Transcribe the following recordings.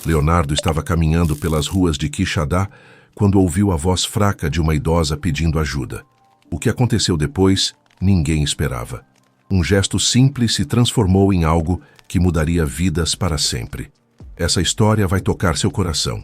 Leonardo estava caminhando pelas ruas de Quixadá quando ouviu a voz fraca de uma idosa pedindo ajuda. O que aconteceu depois, ninguém esperava. Um gesto simples se transformou em algo que mudaria vidas para sempre. Essa história vai tocar seu coração.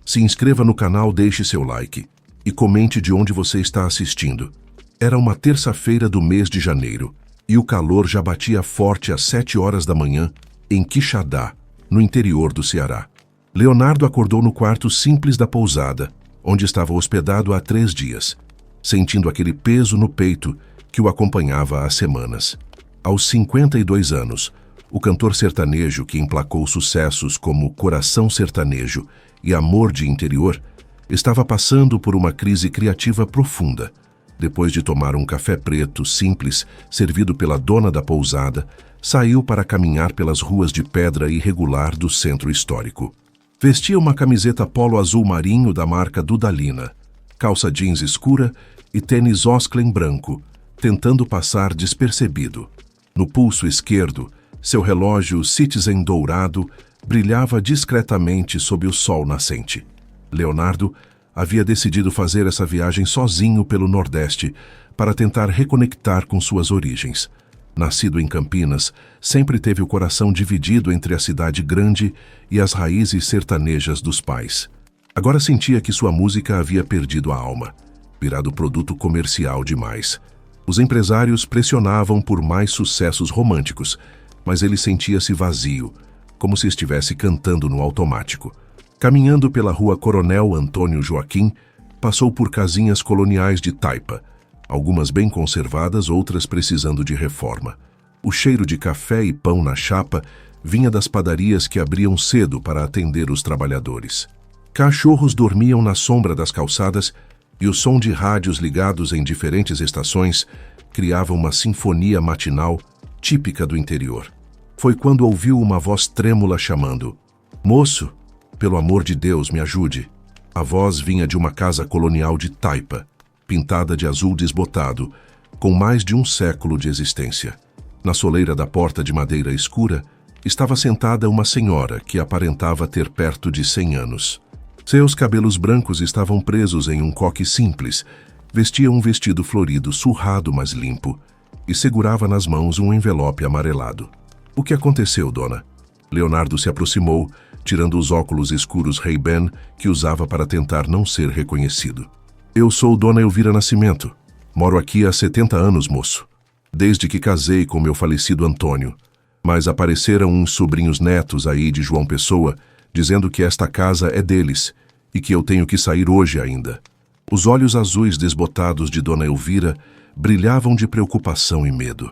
Se inscreva no canal, deixe seu like e comente de onde você está assistindo. Era uma terça-feira do mês de janeiro e o calor já batia forte às 7 horas da manhã em Quixadá, no interior do Ceará. Leonardo acordou no quarto simples da pousada, onde estava hospedado há 3 dias, sentindo aquele peso no peito que o acompanhava há semanas. Aos 52 anos, o cantor sertanejo que emplacou sucessos como Coração Sertanejo e Amor de Interior estava passando por uma crise criativa profunda. Depois de tomar um café preto simples servido pela dona da pousada, saiu para caminhar pelas ruas de pedra irregular do centro histórico. Vestia uma camiseta polo azul marinho da marca Dudalina, calça jeans escura e tênis Osklen branco, tentando passar despercebido. No pulso esquerdo, seu relógio Citizen dourado brilhava discretamente sob o sol nascente. Leonardo havia decidido fazer essa viagem sozinho pelo Nordeste para tentar reconectar com suas origens. Nascido em Campinas, sempre teve o coração dividido entre a cidade grande e as raízes sertanejas dos pais. Agora sentia que sua música havia perdido a alma, virado produto comercial demais. Os empresários pressionavam por mais sucessos românticos, mas ele sentia-se vazio, como se estivesse cantando no automático. Caminhando pela rua Coronel Antônio Joaquim, passou por casinhas coloniais de taipa, algumas bem conservadas, outras precisando de reforma. O cheiro de café e pão na chapa vinha das padarias que abriam cedo para atender os trabalhadores. Cachorros dormiam na sombra das calçadas e o som de rádios ligados em diferentes estações criava uma sinfonia matinal típica do interior. Foi quando ouviu uma voz trêmula chamando: "Moço, pelo amor de Deus, me ajude." A voz vinha de uma casa colonial de taipa, pintada de azul desbotado, com mais de um século de existência. Na soleira da porta de madeira escura, estava sentada uma senhora que aparentava ter perto de 100 anos. Seus cabelos brancos estavam presos em um coque simples, vestia um vestido florido, surrado mas limpo, e segurava nas mãos um envelope amarelado. "O que aconteceu, dona?" Leonardo se aproximou, tirando os óculos escuros Ray-Ban que usava para tentar não ser reconhecido. "Eu sou Dona Elvira Nascimento. Moro aqui há 70 anos, moço. Desde que casei com meu falecido Antônio. Mas apareceram uns sobrinhos netos aí de João Pessoa, dizendo que esta casa é deles e que eu tenho que sair hoje ainda." Os olhos azuis desbotados de Dona Elvira brilhavam de preocupação e medo.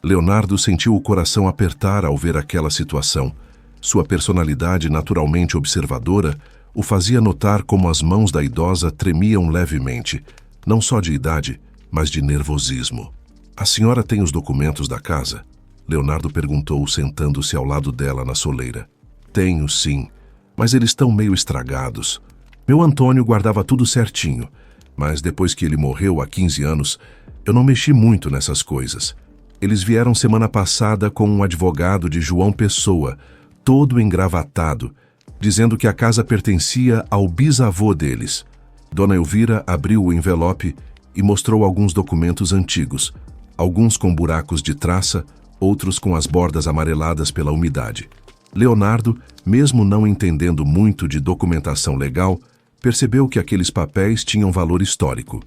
Leonardo sentiu o coração apertar ao ver aquela situação. Sua personalidade naturalmente observadora o fazia notar como as mãos da idosa tremiam levemente, não só de idade, mas de nervosismo. "A senhora tem os documentos da casa?" Leonardo perguntou, sentando-se ao lado dela na soleira. "Tenho, sim, mas eles estão meio estragados. Meu Antônio guardava tudo certinho, mas depois que ele morreu há 15 anos, eu não mexi muito nessas coisas. Eles vieram semana passada com um advogado de João Pessoa, todo engravatado, dizendo que a casa pertencia ao bisavô deles." Dona Elvira abriu o envelope e mostrou alguns documentos antigos, alguns com buracos de traça, outros com as bordas amareladas pela umidade. Leonardo, mesmo não entendendo muito de documentação legal, percebeu que aqueles papéis tinham valor histórico.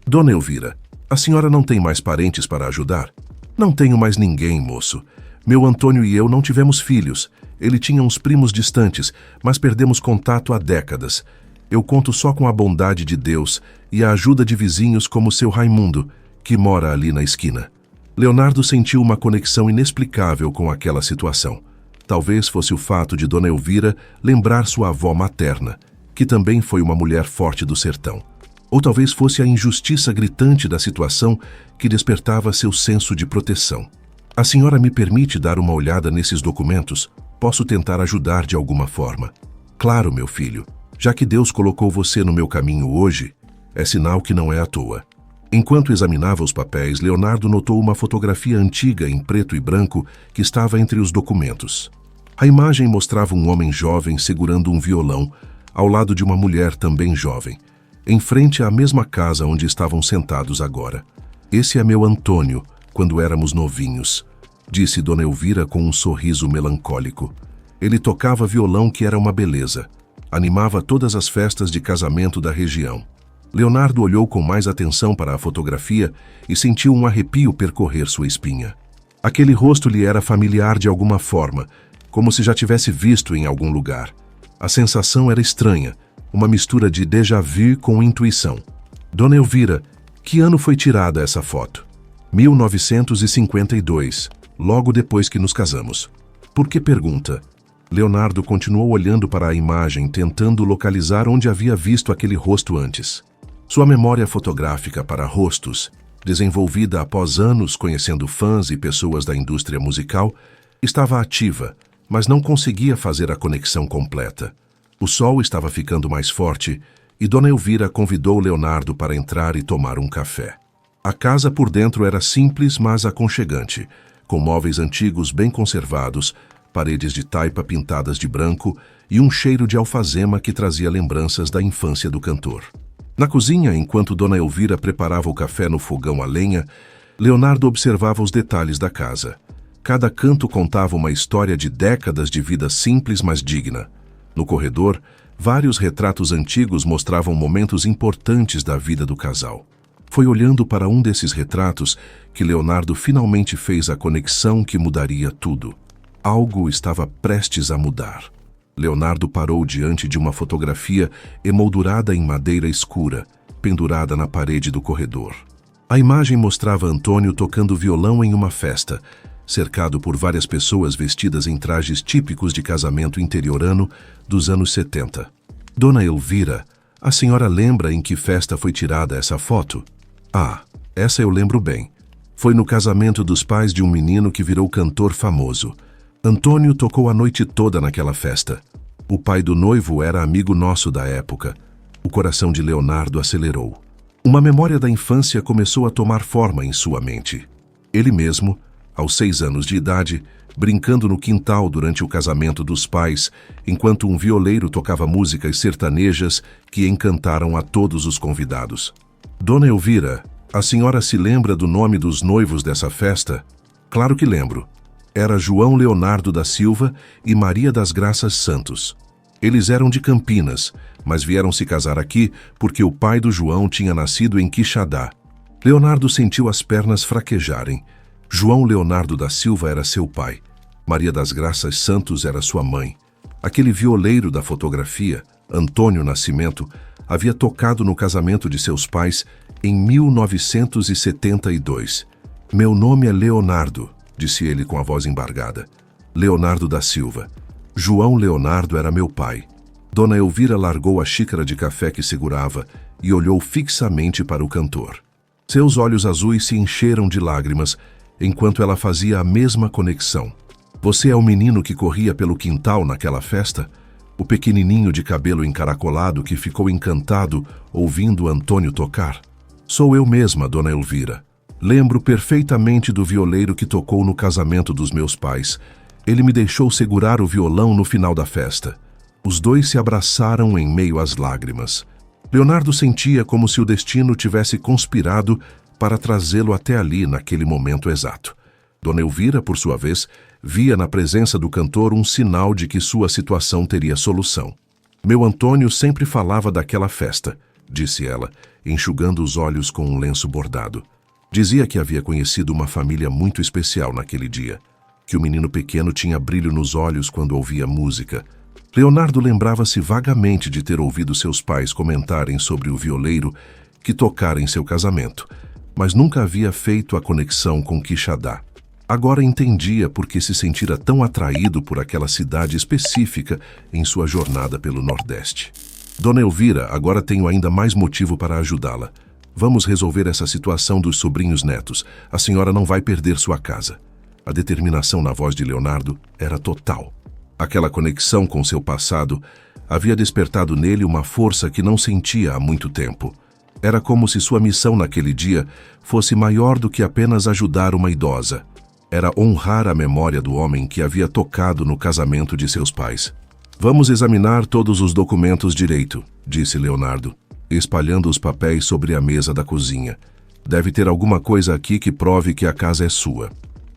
"Dona Elvira, a senhora não tem mais parentes para ajudar?" "Não tenho mais ninguém, moço. Meu Antônio e eu não tivemos filhos. Ele tinha uns primos distantes, mas perdemos contato há décadas. Eu conto só com a bondade de Deus e a ajuda de vizinhos como seu Raimundo, que mora ali na esquina." Leonardo sentiu uma conexão inexplicável com aquela situação. Talvez fosse o fato de Dona Elvira lembrar sua avó materna, que também foi uma mulher forte do sertão. Ou talvez fosse a injustiça gritante da situação que despertava seu senso de proteção. "A senhora me permite dar uma olhada nesses documentos? Posso tentar ajudar de alguma forma?" "Claro, meu filho. Já que Deus colocou você no meu caminho hoje, é sinal que não é à toa." Enquanto examinava os papéis, Leonardo notou uma fotografia antiga em preto e branco que estava entre os documentos. A imagem mostrava um homem jovem segurando um violão, ao lado de uma mulher também jovem, em frente à mesma casa onde estavam sentados agora. Esse é meu Antônio, quando éramos novinhos, disse Dona Elvira com um sorriso melancólico. Ele tocava violão que era uma beleza. Animava todas as festas de casamento da região. Leonardo olhou com mais atenção para a fotografia e sentiu um arrepio percorrer sua espinha. Aquele rosto lhe era familiar de alguma forma, como se já tivesse visto em algum lugar. A sensação era estranha, uma mistura de déjà vu com intuição. Dona Elvira, que ano foi tirada essa foto? 1952, logo depois que nos casamos. Por que pergunta? Leonardo continuou olhando para a imagem, tentando localizar onde havia visto aquele rosto antes. Sua memória fotográfica para rostos, desenvolvida após anos conhecendo fãs e pessoas da indústria musical, estava ativa, mas não conseguia fazer a conexão completa. O sol estava ficando mais forte e Dona Elvira convidou Leonardo para entrar e tomar um café. A casa por dentro era simples, mas aconchegante, com móveis antigos bem conservados, paredes de taipa pintadas de branco e um cheiro de alfazema que trazia lembranças da infância do cantor. Na cozinha, enquanto Dona Elvira preparava o café no fogão a lenha, Leonardo observava os detalhes da casa. Cada canto contava uma história de décadas de vida simples, mas digna. No corredor, vários retratos antigos mostravam momentos importantes da vida do casal. Foi olhando para um desses retratos que Leonardo finalmente fez a conexão que mudaria tudo. Algo estava prestes a mudar. Leonardo parou diante de uma fotografia emoldurada em madeira escura, pendurada na parede do corredor. A imagem mostrava Antônio tocando violão em uma festa, cercado por várias pessoas vestidas em trajes típicos de casamento interiorano dos anos 70. Dona Elvira, a senhora lembra em que festa foi tirada essa foto? Ah, essa eu lembro bem. Foi no casamento dos pais de um menino que virou cantor famoso. Antônio tocou a noite toda naquela festa. O pai do noivo era amigo nosso da época. O coração de Leonardo acelerou. Uma memória da infância começou a tomar forma em sua mente. Ele mesmo, aos 6 anos de idade, brincando no quintal durante o casamento dos pais, enquanto um violeiro tocava músicas sertanejas que encantaram a todos os convidados. Dona Elvira, a senhora se lembra do nome dos noivos dessa festa? Claro que lembro. Era João Leonardo da Silva e Maria das Graças Santos. Eles eram de Campinas, mas vieram se casar aqui porque o pai do João tinha nascido em Quixadá. Leonardo sentiu as pernas fraquejarem. João Leonardo da Silva era seu pai. Maria das Graças Santos era sua mãe. Aquele violeiro da fotografia, Antônio Nascimento, havia tocado no casamento de seus pais em 1972. Meu nome é Leonardo, disse ele com a voz embargada. Leonardo da Silva. João Leonardo era meu pai. Dona Elvira largou a xícara de café que segurava e olhou fixamente para o cantor. Seus olhos azuis se encheram de lágrimas, enquanto ela fazia a mesma conexão. Você é o menino que corria pelo quintal naquela festa? O pequenininho de cabelo encaracolado que ficou encantado ouvindo Antônio tocar? Sou eu mesma, Dona Elvira. Lembro perfeitamente do violeiro que tocou no casamento dos meus pais. Ele me deixou segurar o violão no final da festa. Os dois se abraçaram em meio às lágrimas. Leonardo sentia como se o destino tivesse conspirado para trazê-lo até ali naquele momento exato. Dona Elvira, por sua vez, via na presença do cantor um sinal de que sua situação teria solução. Meu Antônio sempre falava daquela festa, disse ela, enxugando os olhos com um lenço bordado. Dizia que havia conhecido uma família muito especial naquele dia, que o menino pequeno tinha brilho nos olhos quando ouvia música. Leonardo lembrava-se vagamente de ter ouvido seus pais comentarem sobre o violeiro que tocara em seu casamento, mas nunca havia feito a conexão com Quixadá. Agora entendia por que se sentira tão atraído por aquela cidade específica em sua jornada pelo Nordeste. Dona Elvira, agora tenho ainda mais motivo para ajudá-la. Vamos resolver essa situação dos sobrinhos netos. A senhora não vai perder sua casa. A determinação na voz de Leonardo era total. Aquela conexão com seu passado havia despertado nele uma força que não sentia há muito tempo. Era como se sua missão naquele dia fosse maior do que apenas ajudar uma idosa. era honrar a memória do homem que havia tocado no casamento de seus pais. Vamos examinar todos os documentos direito, disse Leonardo, espalhando os papéis sobre a mesa da cozinha. Deve ter alguma coisa aqui que prove que a casa é sua.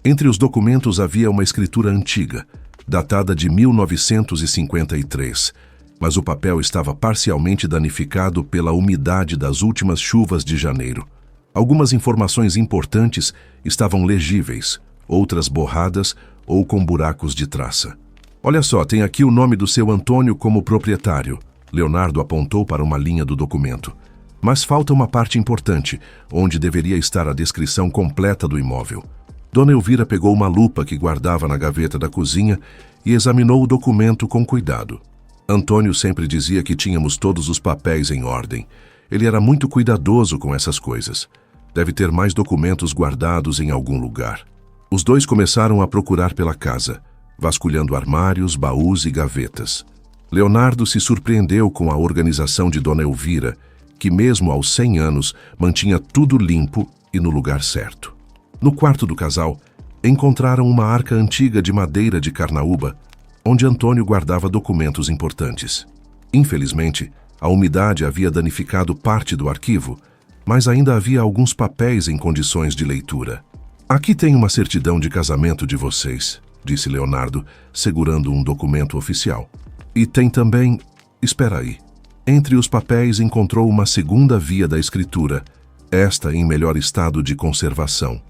Entre os documentos havia uma escritura antiga, datada de 1953, mas o papel estava parcialmente danificado pela umidade das últimas chuvas de janeiro. Algumas informações importantes estavam legíveis, outras borradas ou com buracos de traça. Olha só, tem aqui o nome do seu Antônio como proprietário. Leonardo apontou para uma linha do documento. Mas falta uma parte importante, onde deveria estar a descrição completa do imóvel. Dona Elvira pegou uma lupa que guardava na gaveta da cozinha e examinou o documento com cuidado. Antônio sempre dizia que tínhamos todos os papéis em ordem. Ele era muito cuidadoso com essas coisas. Deve ter mais documentos guardados em algum lugar. Os dois começaram a procurar pela casa, vasculhando armários, baús e gavetas. Leonardo se surpreendeu com a organização de Dona Elvira, que mesmo aos 100 anos mantinha tudo limpo e no lugar certo. No quarto do casal, encontraram uma arca antiga de madeira de carnaúba, onde Antônio guardava documentos importantes. Infelizmente, a umidade havia danificado parte do arquivo, mas ainda havia alguns papéis em condições de leitura. Aqui tem uma certidão de casamento de vocês, disse Leonardo, segurando um documento oficial. E tem também... Espera aí. Entre os papéis encontrou uma segunda via da escritura, esta em melhor estado de conservação.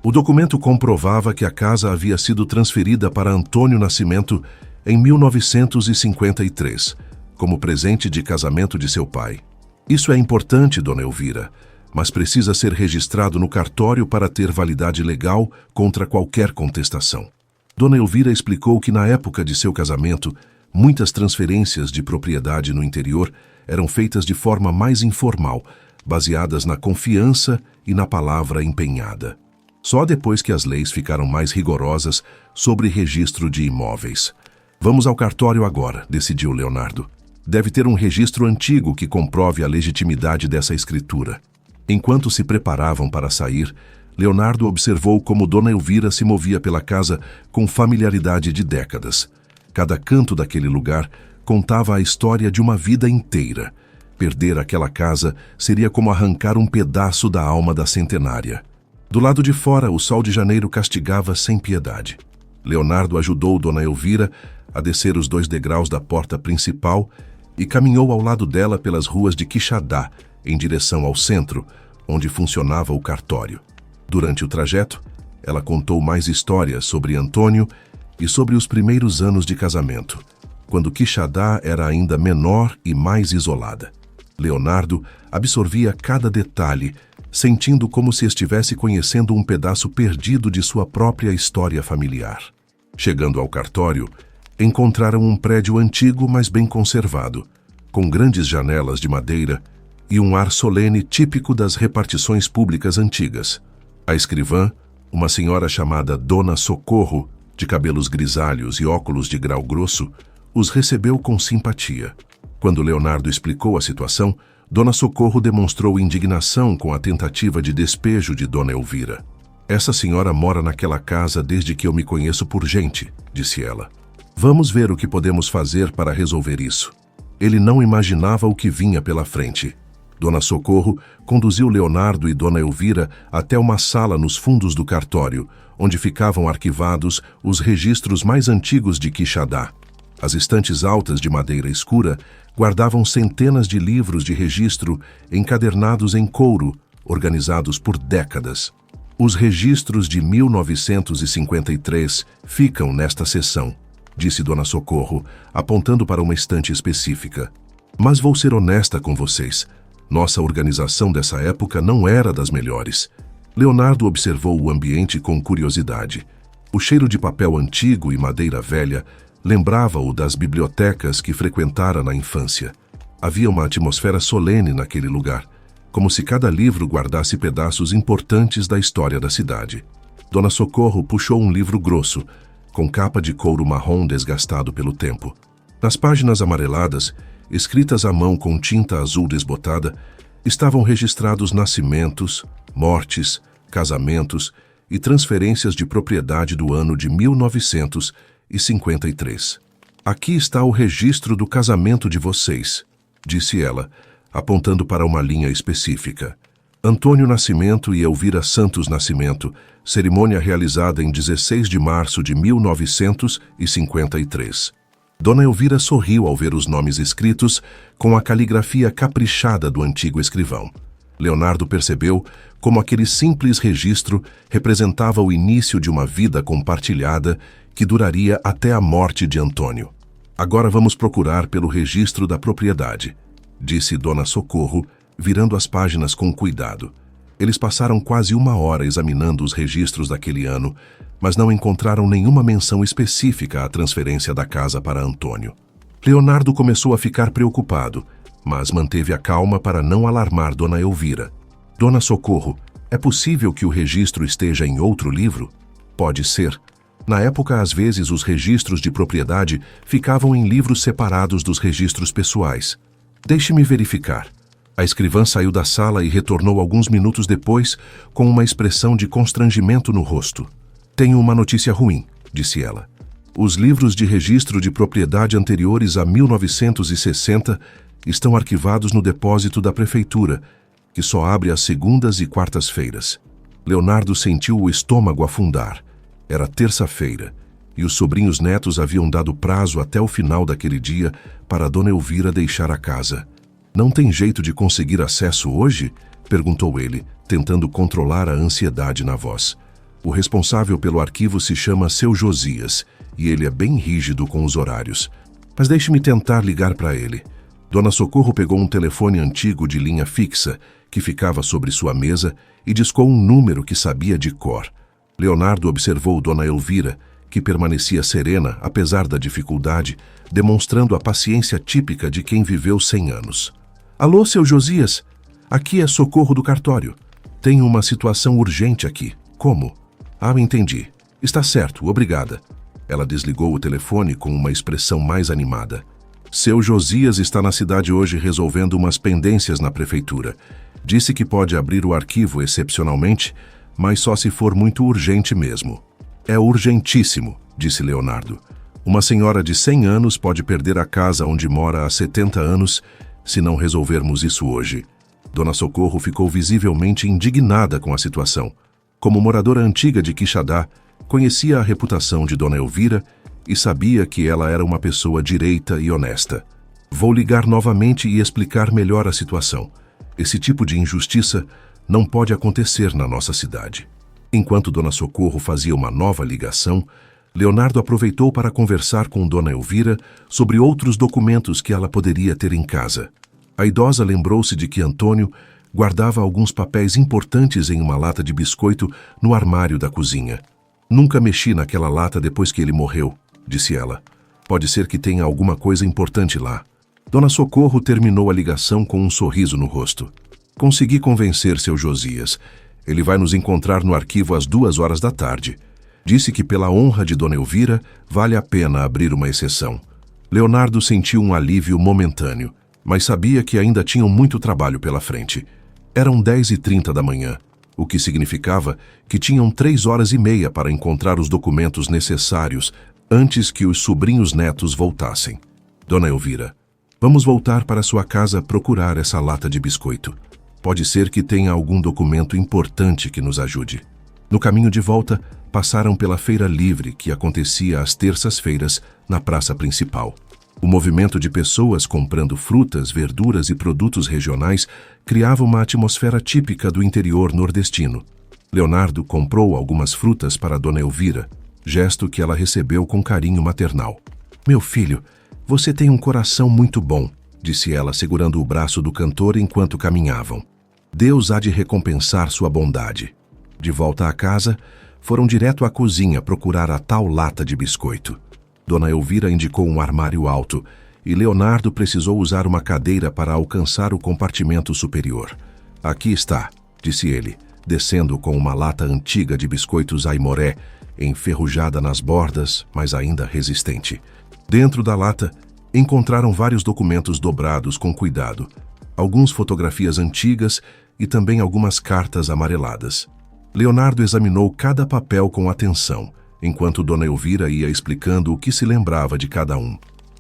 O documento comprovava que a casa havia sido transferida para Antônio Nascimento em 1953, como presente de casamento de seu pai. Isso é importante, Dona Elvira, mas precisa ser registrado no cartório para ter validade legal contra qualquer contestação. Dona Elvira explicou que na época de seu casamento, muitas transferências de propriedade no interior eram feitas de forma mais informal, baseadas na confiança e na palavra empenhada. Só depois que as leis ficaram mais rigorosas sobre registro de imóveis. Vamos ao cartório agora, decidiu Leonardo. Deve ter um registro antigo que comprove a legitimidade dessa escritura. Enquanto se preparavam para sair, Leonardo observou como Dona Elvira se movia pela casa com familiaridade de décadas. Cada canto daquele lugar contava a história de uma vida inteira. Perder aquela casa seria como arrancar um pedaço da alma da centenária. Do lado de fora, o sol de janeiro castigava sem piedade. Leonardo ajudou Dona Elvira a descer os 2 degraus da porta principal e caminhou ao lado dela pelas ruas de Quixadá, em direção ao centro, onde funcionava o cartório. Durante o trajeto, ela contou mais histórias sobre Antônio e sobre os primeiros anos de casamento, quando Quixadá era ainda menor e mais isolada. Leonardo absorvia cada detalhe, sentindo como se estivesse conhecendo um pedaço perdido de sua própria história familiar. Chegando ao cartório, encontraram um prédio antigo, mas bem conservado, com grandes janelas de madeira e um ar solene típico das repartições públicas antigas. A escrivã, uma senhora chamada Dona Socorro, de cabelos grisalhos e óculos de grau grosso, os recebeu com simpatia. Quando Leonardo explicou a situação, Dona Socorro demonstrou indignação com a tentativa de despejo de Dona Elvira. Essa senhora mora naquela casa desde que eu me conheço por gente, disse ela. Vamos ver o que podemos fazer para resolver isso. Ele não imaginava o que vinha pela frente. Dona Socorro conduziu Leonardo e Dona Elvira até uma sala nos fundos do cartório, onde ficavam arquivados os registros mais antigos de Quixadá. As estantes altas de madeira escura guardavam centenas de livros de registro encadernados em couro, organizados por décadas. Os registros de 1953 ficam nesta seção, disse Dona Socorro, apontando para uma estante específica. Mas vou ser honesta com vocês. Nossa organização dessa época não era das melhores. Leonardo observou o ambiente com curiosidade. O cheiro de papel antigo e madeira velha lembrava-o das bibliotecas que frequentara na infância. Havia uma atmosfera solene naquele lugar, como se cada livro guardasse pedaços importantes da história da cidade. Dona Socorro puxou um livro grosso, com capa de couro marrom desgastado pelo tempo. Nas páginas amareladas, escritas à mão com tinta azul desbotada, estavam registrados nascimentos, mortes, casamentos e transferências de propriedade do ano de 1953. Aqui está o registro do casamento de vocês, disse ela, apontando para uma linha específica. Antônio Nascimento e Elvira Santos Nascimento, cerimônia realizada em 16 de março de 1953. Dona Elvira sorriu ao ver os nomes escritos com a caligrafia caprichada do antigo escrivão. Leonardo percebeu como aquele simples registro representava o início de uma vida compartilhada que duraria até a morte de Antônio. Agora vamos procurar pelo registro da propriedade, disse Dona Socorro, virando as páginas com cuidado. Eles passaram quase 1 hora examinando os registros daquele ano, mas não encontraram nenhuma menção específica à transferência da casa para Antônio. Leonardo começou a ficar preocupado, mas manteve a calma para não alarmar Dona Elvira. Dona Socorro, é possível que o registro esteja em outro livro? Pode ser. Na época, às vezes, os registros de propriedade ficavam em livros separados dos registros pessoais. Deixe-me verificar. A escrivã saiu da sala e retornou alguns minutos depois com uma expressão de constrangimento no rosto. Tenho uma notícia ruim, disse ela. Os livros de registro de propriedade anteriores a 1960 estão arquivados no depósito da prefeitura, que só abre às segundas e quartas-feiras. Leonardo sentiu o estômago afundar. Era terça-feira, e os sobrinhos netos haviam dado prazo até o final daquele dia para Dona Elvira deixar a casa. Não tem jeito de conseguir acesso hoje? Perguntou ele, tentando controlar a ansiedade na voz. O responsável pelo arquivo se chama Seu Josias, e ele é bem rígido com os horários. Mas deixe-me tentar ligar para ele. Dona Socorro pegou um telefone antigo de linha fixa, que ficava sobre sua mesa, e discou um número que sabia de cor. Leonardo observou Dona Elvira, que permanecia serena, apesar da dificuldade, demonstrando a paciência típica de quem viveu 100 anos. Alô, Seu Josias? Aqui é Socorro do cartório. Tenho uma situação urgente aqui. Como? Ah, entendi. Está certo, obrigada. Ela desligou o telefone com uma expressão mais animada. Seu Josias está na cidade hoje resolvendo umas pendências na prefeitura. Disse que pode abrir o arquivo excepcionalmente, mas só se for muito urgente mesmo. É urgentíssimo, disse Leonardo. Uma senhora de 100 anos pode perder a casa onde mora há 70 anos se não resolvermos isso hoje. Dona Socorro ficou visivelmente indignada com a situação. Como moradora antiga de Quixadá, conhecia a reputação de Dona Elvira e sabia que ela era uma pessoa direita e honesta. Vou ligar novamente e explicar melhor a situação. Esse tipo de injustiça não pode acontecer na nossa cidade. Enquanto Dona Socorro fazia uma nova ligação, Leonardo aproveitou para conversar com Dona Elvira sobre outros documentos que ela poderia ter em casa. A idosa lembrou-se de que Antônio guardava alguns papéis importantes em uma lata de biscoito no armário da cozinha. Nunca mexi naquela lata depois que ele morreu, disse ela. Pode ser que tenha alguma coisa importante lá. Dona Socorro terminou a ligação com um sorriso no rosto. Consegui convencer Seu Josias. Ele vai nos encontrar no arquivo às 2 da tarde. Disse que pela honra de Dona Elvira, vale a pena abrir uma exceção. Leonardo sentiu um alívio momentâneo, mas sabia que ainda tinham muito trabalho pela frente. Eram 10h30 da manhã, o que significava que tinham 3h30 para encontrar os documentos necessários antes que os sobrinhos netos voltassem. Dona Elvira, vamos voltar para sua casa procurar essa lata de biscoito. Pode ser que tenha algum documento importante que nos ajude. No caminho de volta, passaram pela feira livre que acontecia às terças-feiras na praça principal. O movimento de pessoas comprando frutas, verduras e produtos regionais criava uma atmosfera típica do interior nordestino. Leonardo comprou algumas frutas para Dona Elvira, gesto que ela recebeu com carinho maternal. Meu filho, você tem um coração muito bom, disse ela segurando o braço do cantor enquanto caminhavam. Deus há de recompensar sua bondade. De volta à casa, foram direto à cozinha procurar a tal lata de biscoito. Dona Elvira indicou um armário alto e Leonardo precisou usar uma cadeira para alcançar o compartimento superior. Aqui está, disse ele, descendo com uma lata antiga de biscoitos Aimoré, enferrujada nas bordas, mas ainda resistente. Dentro da lata, encontraram vários documentos dobrados com cuidado, algumas fotografias antigas e também algumas cartas amareladas. Leonardo examinou cada papel com atenção, enquanto Dona Elvira ia explicando o que se lembrava de cada um.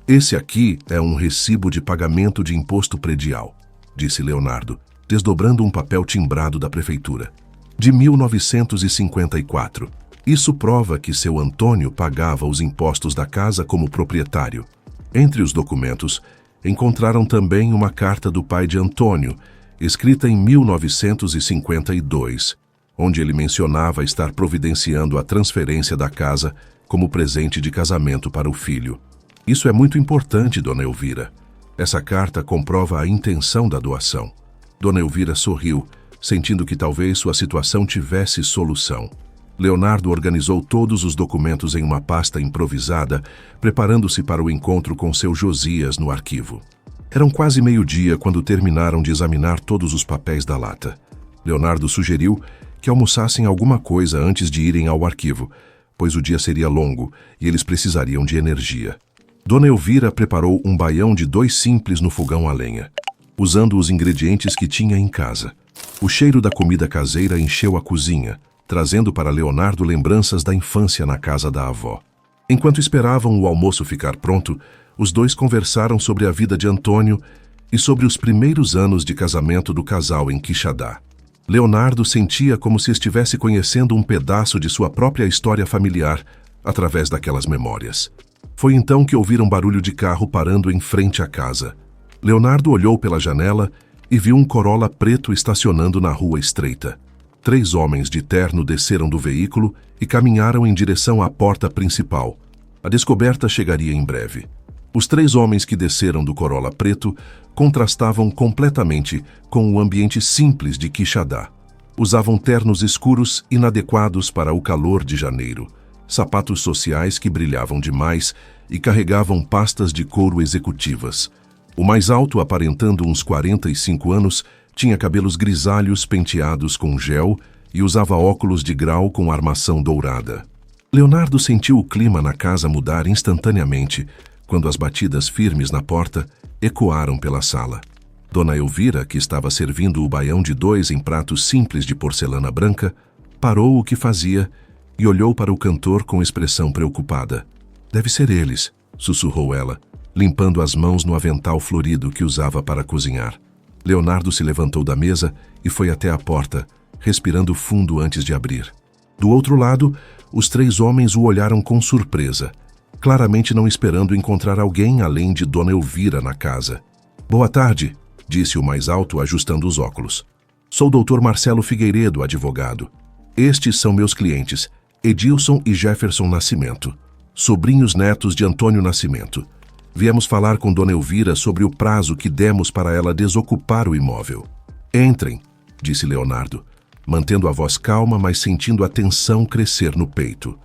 Esse aqui é um recibo de pagamento de imposto predial, disse Leonardo, desdobrando um papel timbrado da prefeitura. De 1954. Isso prova que seu Antônio pagava os impostos da casa como proprietário. Entre os documentos, encontraram também uma carta do pai de Antônio, escrita em 1952, onde ele mencionava estar providenciando a transferência da casa como presente de casamento para o filho. Isso é muito importante, Dona Elvira. Essa carta comprova a intenção da doação. Dona Elvira sorriu, sentindo que talvez sua situação tivesse solução. Leonardo organizou todos os documentos em uma pasta improvisada, preparando-se para o encontro com seu Josias no arquivo. Eram quase meio-dia quando terminaram de examinar todos os papéis da lata. Leonardo sugeriu que almoçassem alguma coisa antes de irem ao arquivo, pois o dia seria longo e eles precisariam de energia. Dona Elvira preparou um baião de 2 simples no fogão a lenha, usando os ingredientes que tinha em casa. O cheiro da comida caseira encheu a cozinha, trazendo para Leonardo lembranças da infância na casa da avó. Enquanto esperavam o almoço ficar pronto, os dois conversaram sobre a vida de Antônio e sobre os primeiros anos de casamento do casal em Quixadá. Leonardo sentia como se estivesse conhecendo um pedaço de sua própria história familiar através daquelas memórias. Foi então que ouviram barulho de carro parando em frente à casa. Leonardo olhou pela janela e viu um Corolla preto estacionando na rua estreita. 3 homens de terno desceram do veículo e caminharam em direção à porta principal. A descoberta chegaria em breve. Os 3 homens que desceram do Corolla preto contrastavam completamente com o ambiente simples de Quixadá. Usavam ternos escuros inadequados para o calor de janeiro, sapatos sociais que brilhavam demais e carregavam pastas de couro executivas. O mais alto, aparentando uns 45 anos, tinha cabelos grisalhos penteados com gel e usava óculos de grau com armação dourada. Leonardo sentiu o clima na casa mudar instantaneamente quando as batidas firmes na porta ecoaram pela sala. Dona Elvira, que estava servindo o baião de 2 em pratos simples de porcelana branca, parou o que fazia e olhou para o cantor com expressão preocupada. "Deve ser eles", sussurrou ela, limpando as mãos no avental florido que usava para cozinhar. Leonardo se levantou da mesa e foi até a porta, respirando fundo antes de abrir. Do outro lado, os 3 homens o olharam com surpresa, claramente não esperando encontrar alguém além de Dona Elvira na casa. "Boa tarde", disse o mais alto, ajustando os óculos. "Sou o Dr. Marcelo Figueiredo, advogado. Estes são meus clientes, Edilson e Jefferson Nascimento, sobrinhos netos de Antônio Nascimento. Viemos falar com Dona Elvira sobre o prazo que demos para ela desocupar o imóvel." "Entrem", disse Leonardo, mantendo a voz calma, mas sentindo a tensão crescer no peito.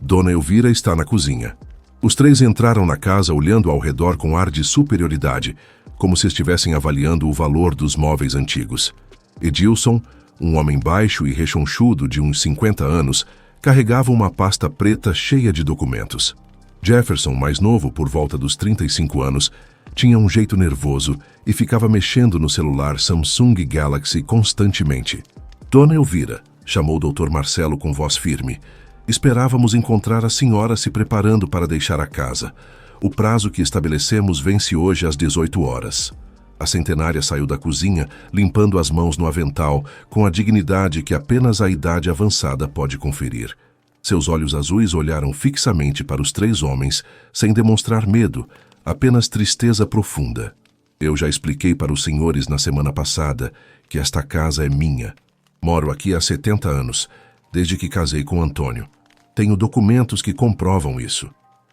"Dona Elvira está na cozinha." Os 3 entraram na casa olhando ao redor com ar de superioridade, como se estivessem avaliando o valor dos móveis antigos. Edilson, um homem baixo e rechonchudo de uns 50 anos, carregava uma pasta preta cheia de documentos. Jefferson, mais novo, por volta dos 35 anos, tinha um jeito nervoso e ficava mexendo no celular Samsung Galaxy constantemente. "Dona Elvira", chamou o Dr. Marcelo com voz firme, "esperávamos encontrar a senhora se preparando para deixar a casa. O prazo que estabelecemos vence hoje às 18 horas. A centenária saiu da cozinha, limpando as mãos no avental, com a dignidade que apenas a idade avançada pode conferir. Seus olhos azuis olharam fixamente para os 3 homens, sem demonstrar medo, apenas tristeza profunda. "Eu já expliquei para os senhores na semana passada que esta casa é minha. Moro aqui há 70 anos, desde que casei com Antônio. Tenho documentos que comprovam isso."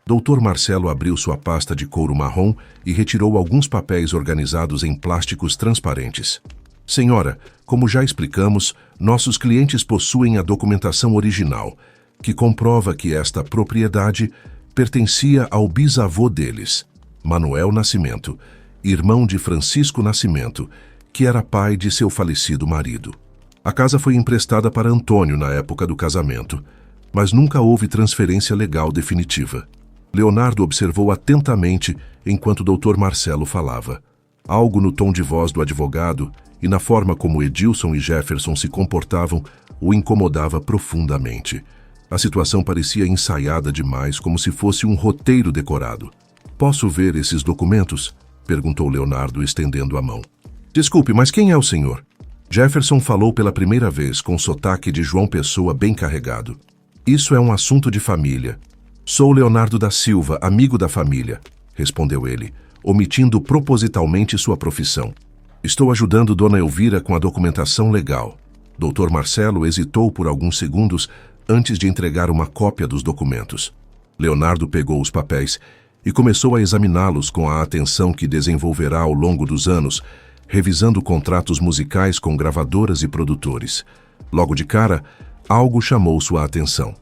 Dr. Marcelo abriu sua pasta de couro marrom e retirou alguns papéis organizados em plásticos transparentes. "Senhora, como já explicamos, nossos clientes possuem a documentação original, que comprova que esta propriedade pertencia ao bisavô deles, Manuel Nascimento, irmão de Francisco Nascimento, que era pai de seu falecido marido. A casa foi emprestada para Antônio na época do casamento, mas nunca houve transferência legal definitiva." Leonardo observou atentamente enquanto o Dr. Marcelo falava. Algo no tom de voz do advogado e na forma como Edilson e Jefferson se comportavam o incomodava profundamente. A situação parecia ensaiada demais, como se fosse um roteiro decorado. "Posso ver esses documentos?" perguntou Leonardo, estendendo a mão. "Desculpe, mas quem é o senhor?" Jefferson falou pela primeira vez, com sotaque de João Pessoa bem carregado. "Isso é um assunto de família. Sou Leonardo da Silva, amigo da família", respondeu ele, omitindo propositalmente sua profissão. "Estou ajudando Dona Elvira com a documentação legal." Dr. Marcelo hesitou por alguns segundos antes de entregar uma cópia dos documentos. Leonardo pegou os papéis e começou a examiná-los com a atenção que desenvolverá ao longo dos anos, revisando contratos musicais com gravadoras e produtores. Logo de cara, algo chamou sua atenção.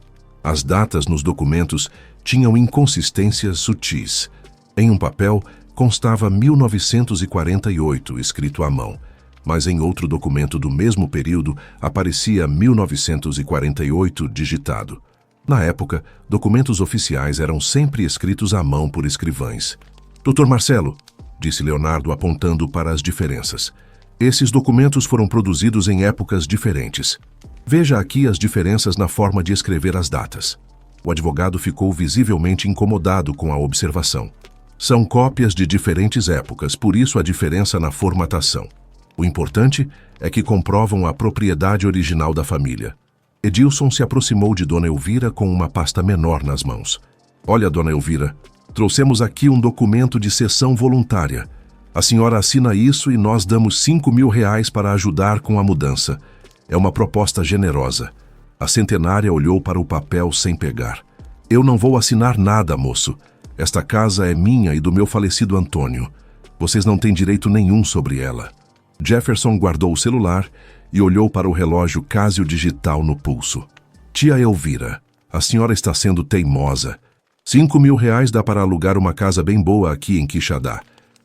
As datas nos documentos tinham inconsistências sutis. Em um papel constava 1948, escrito à mão, mas em outro documento do mesmo período aparecia 1948 digitado. Na época, documentos oficiais eram sempre escritos à mão por escrivães. "Dr. Marcelo", disse Leonardo apontando para as diferenças. "Esses documentos foram produzidos em épocas diferentes. Veja aqui as diferenças na forma de escrever as datas." O advogado ficou visivelmente incomodado com a observação. "São cópias de diferentes épocas, por isso a diferença na formatação. O importante é que comprovam a propriedade original da família." Edilson se aproximou de Dona Elvira com uma pasta menor nas mãos. "Olha, Dona Elvira, trouxemos aqui um documento de cessão voluntária. A senhora assina isso e nós damos R$ 5.000 para ajudar com a mudança. É uma proposta generosa." A centenária olhou para o papel sem pegar. "Eu não vou assinar nada, moço. Esta casa é minha e do meu falecido Antônio. Vocês não têm direito nenhum sobre ela." Jefferson guardou o celular e olhou para o relógio Casio digital no pulso. "Tia Elvira, a senhora está sendo teimosa. R$ 5.000 dá para alugar uma casa bem boa aqui em Quixadá.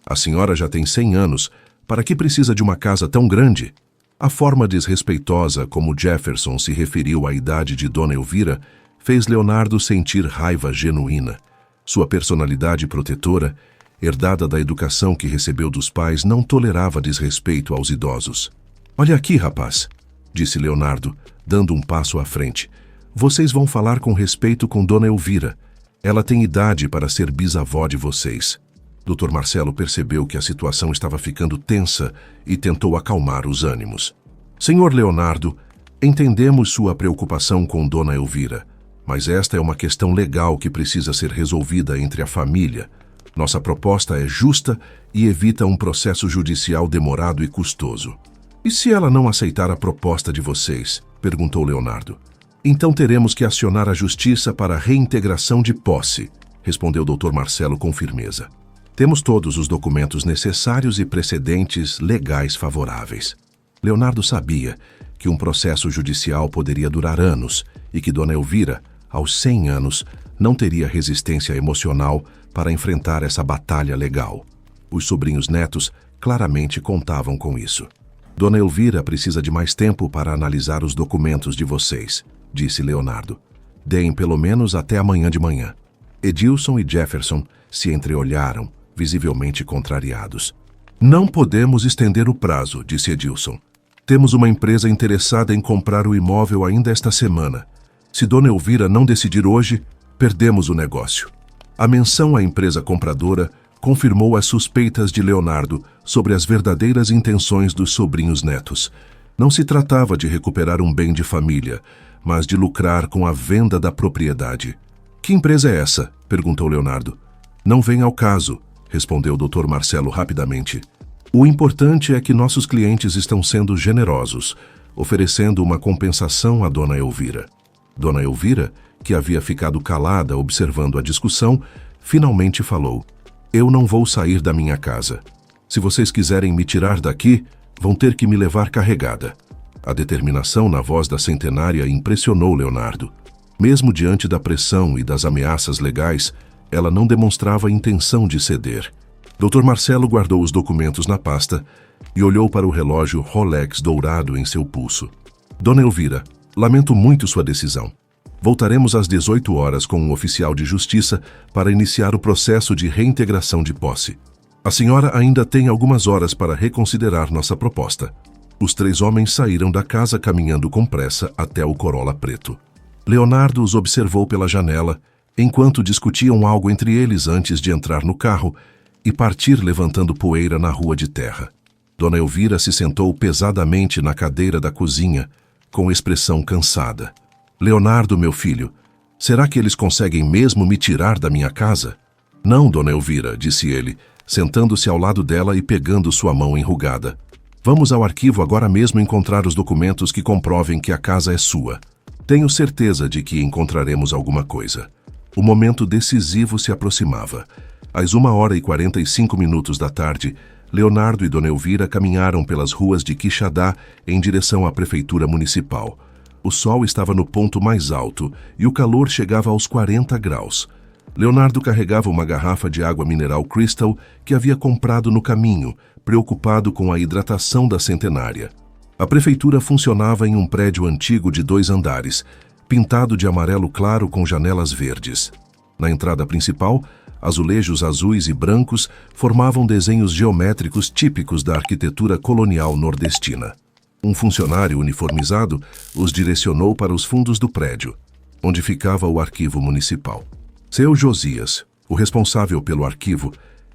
A senhora já tem 100 anos. Para que precisa de uma casa tão grande?" A forma desrespeitosa como Jefferson se referiu à idade de Dona Elvira fez Leonardo sentir raiva genuína. Sua personalidade protetora, herdada da educação que recebeu dos pais, não tolerava desrespeito aos idosos. "Olha aqui, rapaz", disse Leonardo, dando um passo à frente. "Vocês vão falar com respeito com Dona Elvira. Ela tem idade para ser bisavó de vocês." Dr. Marcelo percebeu que a situação estava ficando tensa e tentou acalmar os ânimos. "Senhor Leonardo, entendemos sua preocupação com Dona Elvira, mas esta é uma questão legal que precisa ser resolvida entre a família. Nossa proposta é justa e evita um processo judicial demorado e custoso." "E se ela não aceitar a proposta de vocês?" perguntou Leonardo. "Então teremos que acionar a justiça para reintegração de posse", respondeu Dr. Marcelo com firmeza. "Temos todos os documentos necessários e precedentes legais favoráveis." Leonardo sabia que um processo judicial poderia durar anos e que Dona Elvira, aos 100 anos, não teria resistência emocional para enfrentar essa batalha legal. Os sobrinhos netos claramente contavam com isso. "Dona Elvira precisa de mais tempo para analisar os documentos de vocês", disse Leonardo. "Deem pelo menos até amanhã de manhã." Edilson e Jefferson se entreolharam, visivelmente contrariados. "Não podemos estender o prazo", disse Edilson. "Temos uma empresa interessada em comprar o imóvel ainda esta semana. Se Dona Elvira não decidir hoje, perdemos o negócio." A menção à empresa compradora confirmou as suspeitas de Leonardo sobre as verdadeiras intenções dos sobrinhos netos. Não se tratava de recuperar um bem de família, mas de lucrar com a venda da propriedade. "Que empresa é essa?" perguntou Leonardo. "Não vem ao caso", respondeu Dr. Marcelo rapidamente. "O importante é que nossos clientes estão sendo generosos, oferecendo uma compensação a Dona Elvira." Dona Elvira, que havia ficado calada observando a discussão, finalmente falou: "Eu não vou sair da minha casa. Se vocês quiserem me tirar daqui, vão ter que me levar carregada." A determinação na voz da centenária impressionou Leonardo. Mesmo diante da pressão e das ameaças legais, ela não demonstrava intenção de ceder. Dr. Marcelo guardou os documentos na pasta e olhou para o relógio Rolex dourado em seu pulso. "Dona Elvira, lamento muito sua decisão. Voltaremos às 18 horas com um oficial de justiça para iniciar o processo de reintegração de posse." A senhora ainda tem algumas horas para reconsiderar nossa proposta. Os 3 homens saíram da casa caminhando com pressa até o Corolla preto. Leonardo os observou pela janela, enquanto discutiam algo entre eles antes de entrar no carro e partir levantando poeira na rua de terra. Dona Elvira se sentou pesadamente na cadeira da cozinha, com expressão cansada. Leonardo, meu filho, será que eles conseguem mesmo me tirar da minha casa? Não, Dona Elvira, disse ele, sentando-se ao lado dela e pegando sua mão enrugada. Vamos ao arquivo agora mesmo encontrar os documentos que comprovem que a casa é sua. Tenho certeza de que encontraremos alguma coisa. O momento decisivo se aproximava. Às 1h45 da tarde, Leonardo e Dona Elvira caminharam pelas ruas de Quixadá em direção à prefeitura municipal. O sol estava no ponto mais alto e o calor chegava aos 40 graus. Leonardo carregava uma garrafa de água mineral Crystal que havia comprado no caminho, preocupado com a hidratação da centenária. A prefeitura funcionava em um prédio antigo de 2 andares, pintado de amarelo claro com janelas verdes. Na entrada principal, azulejos azuis e brancos formavam desenhos geométricos típicos da arquitetura colonial nordestina. Um funcionário uniformizado os direcionou para os fundos do prédio, onde ficava o arquivo municipal. Seu Josias, o responsável pelo arquivo,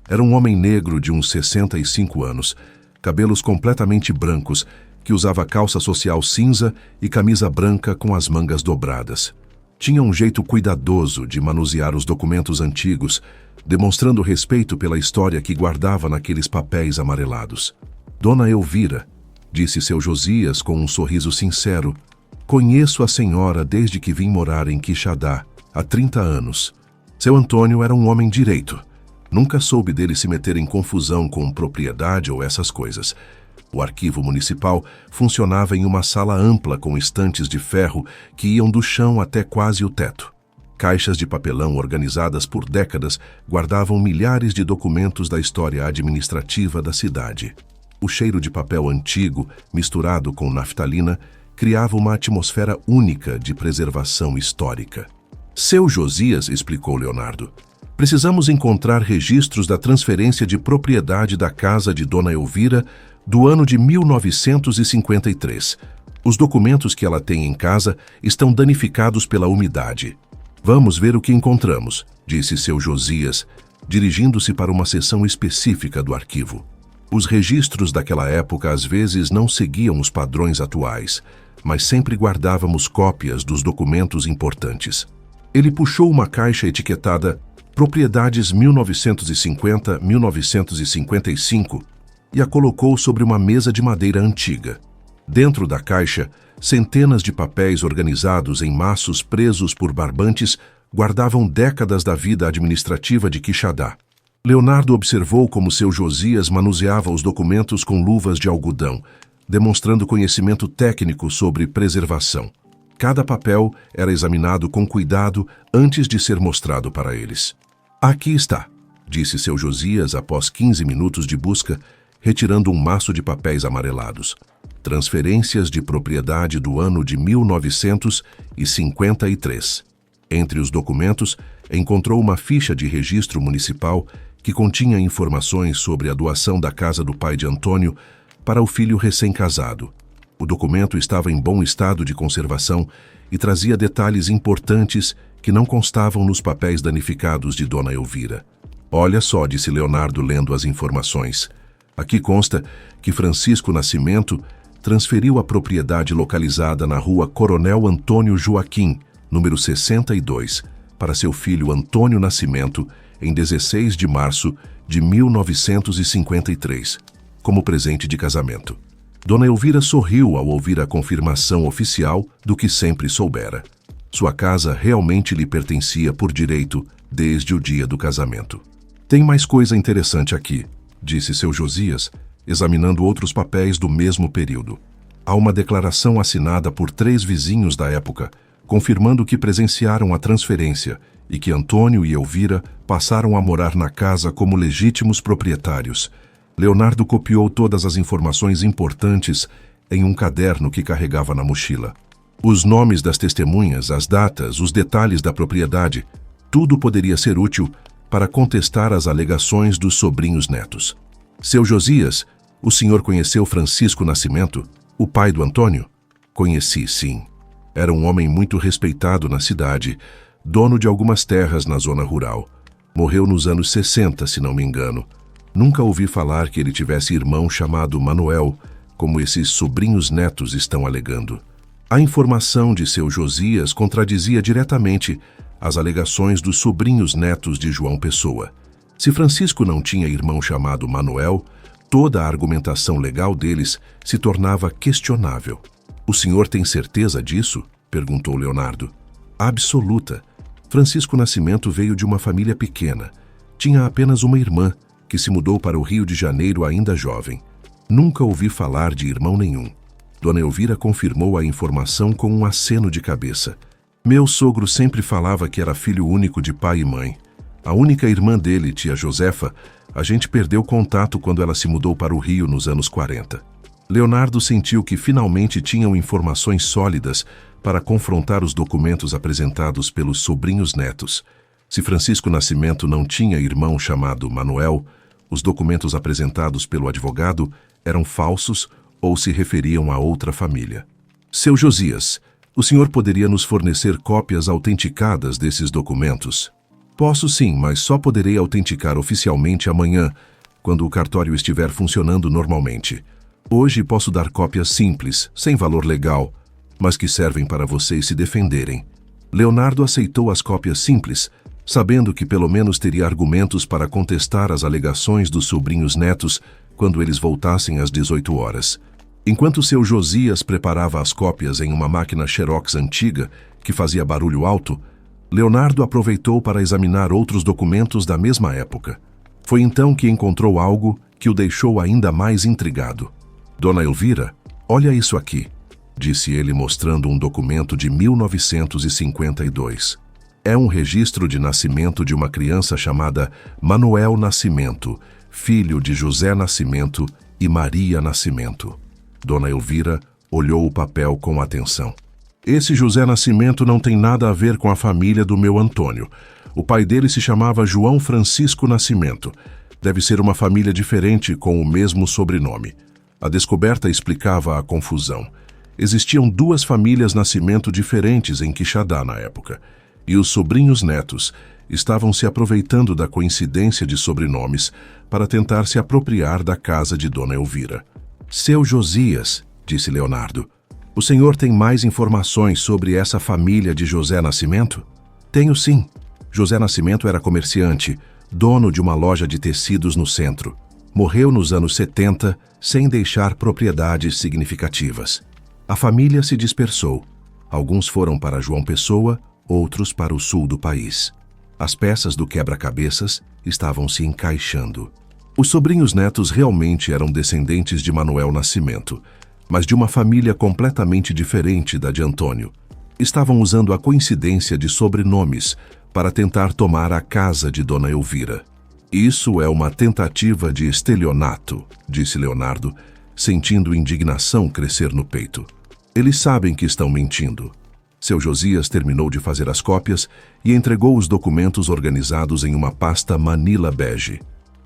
era um homem negro de uns 65 anos, cabelos completamente brancos, que usava calça social cinza e camisa branca com as mangas dobradas. Tinha um jeito cuidadoso de manusear os documentos antigos, demonstrando respeito pela história que guardava naqueles papéis amarelados. Dona Elvira, disse seu Josias com um sorriso sincero, conheço a senhora desde que vim morar em Quixadá, há 30 anos. Seu Antônio era um homem direito. Nunca soube dele se meter em confusão com propriedade ou essas coisas. O arquivo municipal funcionava em uma sala ampla com estantes de ferro que iam do chão até quase o teto. Caixas de papelão organizadas por décadas guardavam milhares de documentos da história administrativa da cidade. O cheiro de papel antigo, misturado com naftalina, criava uma atmosfera única de preservação histórica. Seu Josias, explicou Leonardo, precisamos encontrar registros da transferência de propriedade da casa de Dona Elvira do ano de 1953. Os documentos que ela tem em casa estão danificados pela umidade. Vamos ver o que encontramos, disse seu Josias, dirigindo-se para uma seção específica do arquivo. Os registros daquela época às vezes não seguiam os padrões atuais, mas sempre guardávamos cópias dos documentos importantes. Ele puxou uma caixa etiquetada Propriedades 1950-1955 e a colocou sobre uma mesa de madeira antiga. Dentro da caixa, centenas de papéis organizados em maços presos por barbantes guardavam décadas da vida administrativa de Quixadá. Leonardo observou como seu Josias manuseava os documentos com luvas de algodão, demonstrando conhecimento técnico sobre preservação. Cada papel era examinado com cuidado antes de ser mostrado para eles. Aqui está, disse seu Josias após 15 minutos de busca, retirando um maço de papéis amarelados. Transferências de propriedade do ano de 1953. Entre os documentos, encontrou uma ficha de registro municipal que continha informações sobre a doação da casa do pai de Antônio para o filho recém-casado. O documento estava em bom estado de conservação e trazia detalhes importantes que não constavam nos papéis danificados de Dona Elvira. Olha só, disse Leonardo lendo as informações. Aqui consta que Francisco Nascimento transferiu a propriedade localizada na rua Coronel Antônio Joaquim, número 62, para seu filho Antônio Nascimento em 16 de março de 1953, como presente de casamento. Dona Elvira sorriu ao ouvir a confirmação oficial do que sempre soubera. Sua casa realmente lhe pertencia por direito desde o dia do casamento. Tem mais coisa interessante aqui, disse seu Josias, examinando outros papéis do mesmo período. Há uma declaração assinada por 3 vizinhos da época, confirmando que presenciaram a transferência e que Antônio e Elvira passaram a morar na casa como legítimos proprietários. Leonardo copiou todas as informações importantes em um caderno que carregava na mochila. Os nomes das testemunhas, as datas, os detalhes da propriedade, tudo poderia ser útil para contestar as alegações dos sobrinhos netos. Seu Josias, o senhor conheceu Francisco Nascimento, o pai do Antônio? Conheci, sim. Era um homem muito respeitado na cidade, dono de algumas terras na zona rural. Morreu nos anos 60, se não me engano. Nunca ouvi falar que ele tivesse irmão chamado Manuel, como esses sobrinhos netos estão alegando. A informação de seu Josias contradizia diretamente as alegações dos sobrinhos netos de João Pessoa. Se Francisco não tinha irmão chamado Manuel, toda a argumentação legal deles se tornava questionável. O senhor tem certeza disso? Perguntou Leonardo. Absoluta. Francisco Nascimento veio de uma família pequena. Tinha apenas uma irmã, que se mudou para o Rio de Janeiro ainda jovem. Nunca ouvi falar de irmão nenhum. Dona Elvira confirmou a informação com um aceno de cabeça. Meu sogro sempre falava que era filho único de pai e mãe. A única irmã dele, tia Josefa, a gente perdeu contato quando ela se mudou para o Rio nos anos 40. Leonardo sentiu que finalmente tinham informações sólidas para confrontar os documentos apresentados pelos sobrinhos netos. Se Francisco Nascimento não tinha irmão chamado Manuel, os documentos apresentados pelo advogado eram falsos ou se referiam a outra família. Seu Josias, o senhor poderia nos fornecer cópias autenticadas desses documentos? Posso sim, mas só poderei autenticar oficialmente amanhã, quando o cartório estiver funcionando normalmente. Hoje posso dar cópias simples, sem valor legal, mas que servem para vocês se defenderem. Leonardo aceitou as cópias simples, sabendo que pelo menos teria argumentos para contestar as alegações dos sobrinhos netos quando eles voltassem às 18 horas. Enquanto seu Josias preparava as cópias em uma máquina Xerox antiga que fazia barulho alto, Leonardo aproveitou para examinar outros documentos da mesma época. Foi então que encontrou algo que o deixou ainda mais intrigado. Dona Elvira, olha isso aqui, disse ele mostrando um documento de 1952. É um registro de nascimento de uma criança chamada Manuel Nascimento, filho de José Nascimento e Maria Nascimento. Dona Elvira olhou o papel com atenção. Esse José Nascimento não tem nada a ver com a família do meu Antônio. O pai dele se chamava João Francisco Nascimento. Deve ser uma família diferente com o mesmo sobrenome. A descoberta explicava a confusão. Existiam duas famílias Nascimento diferentes em Quixadá na época, e os sobrinhos netos estavam se aproveitando da coincidência de sobrenomes para tentar se apropriar da casa de Dona Elvira. Seu Josias, disse Leonardo, o senhor tem mais informações sobre essa família de José Nascimento? Tenho sim. José Nascimento era comerciante, dono de uma loja de tecidos no centro. Morreu nos anos 70 sem deixar propriedades significativas. A família se dispersou. Alguns foram para João Pessoa, outros para o sul do país. As peças do quebra-cabeças estavam se encaixando. Os sobrinhos netos realmente eram descendentes de Manuel Nascimento, mas de uma família completamente diferente da de Antônio. Estavam usando a coincidência de sobrenomes para tentar tomar a casa de Dona Elvira. Isso é uma tentativa de estelionato, disse Leonardo, sentindo indignação crescer no peito. Eles sabem que estão mentindo. Seu Josias terminou de fazer as cópias e entregou os documentos organizados em uma pasta Manila bege.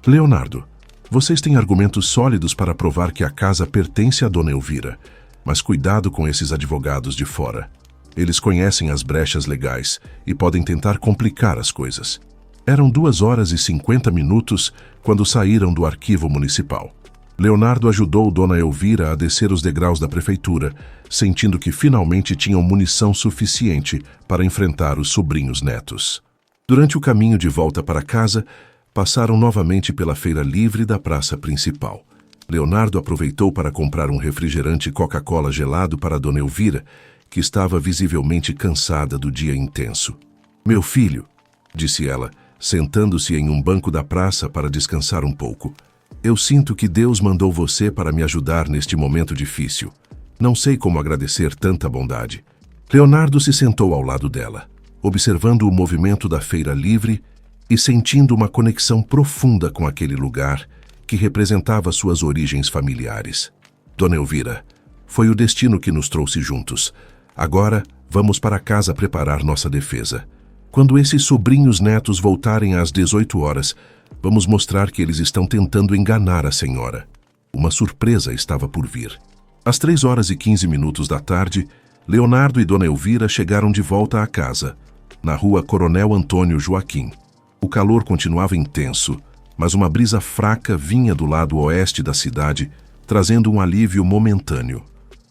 Leonardo, vocês têm argumentos sólidos para provar que a casa pertence a Dona Elvira, mas cuidado com esses advogados de fora. Eles conhecem as brechas legais e podem tentar complicar as coisas. Eram 2h50 quando saíram do arquivo municipal. Leonardo ajudou Dona Elvira a descer os degraus da prefeitura, sentindo que finalmente tinham munição suficiente para enfrentar os sobrinhos netos. Durante o caminho de volta para casa, passaram novamente pela feira livre da praça principal. Leonardo aproveitou para comprar um refrigerante Coca-Cola gelado para Dona Elvira, que estava visivelmente cansada do dia intenso. Meu filho, disse ela, sentando-se em um banco da praça para descansar um pouco. Eu sinto que Deus mandou você para me ajudar neste momento difícil. Não sei como agradecer tanta bondade. Leonardo se sentou ao lado dela, observando o movimento da feira livre e sentindo uma conexão profunda com aquele lugar que representava suas origens familiares. Dona Elvira, foi o destino que nos trouxe juntos. Agora, vamos para casa preparar nossa defesa. Quando esses sobrinhos netos voltarem às 18 horas, vamos mostrar que eles estão tentando enganar a senhora. Uma surpresa estava por vir. Às 3h15 da tarde, Leonardo e Dona Elvira chegaram de volta à casa, na rua Coronel Antônio Joaquim. O calor continuava intenso, mas uma brisa fraca vinha do lado oeste da cidade, trazendo um alívio momentâneo.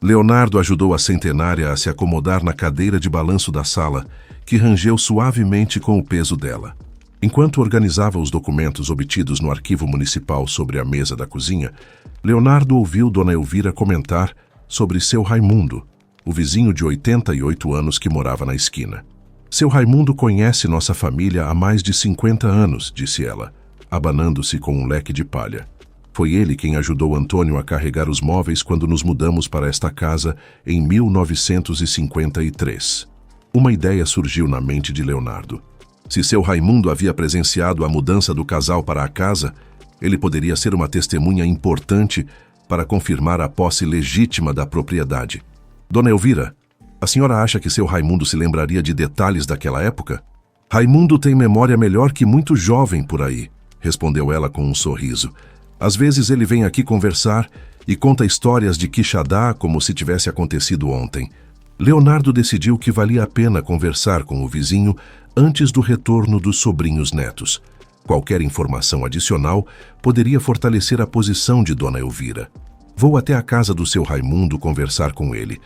Leonardo ajudou a centenária a se acomodar na cadeira de balanço da sala, que rangeu suavemente com o peso dela. Enquanto organizava os documentos obtidos no arquivo municipal sobre a mesa da cozinha, Leonardo ouviu Dona Elvira comentar sobre seu Raimundo, o vizinho de 88 anos que morava na esquina. Seu Raimundo conhece nossa família há mais de 50 anos, disse ela, abanando-se com um leque de palha. Foi ele quem ajudou Antônio a carregar os móveis quando nos mudamos para esta casa em 1953. Uma ideia surgiu na mente de Leonardo. Se seu Raimundo havia presenciado a mudança do casal para a casa, ele poderia ser uma testemunha importante para confirmar a posse legítima da propriedade. Dona Elvira, a senhora acha que seu Raimundo se lembraria de detalhes daquela época? Raimundo tem memória melhor que muito jovem por aí, respondeu ela com um sorriso. Às vezes ele vem aqui conversar e conta histórias de Quixadá como se tivesse acontecido ontem. Leonardo decidiu que valia a pena conversar com o vizinho antes do retorno dos sobrinhos netos. Qualquer informação adicional poderia fortalecer a posição de Dona Elvira. Vou até a casa do seu Raimundo conversar com ele.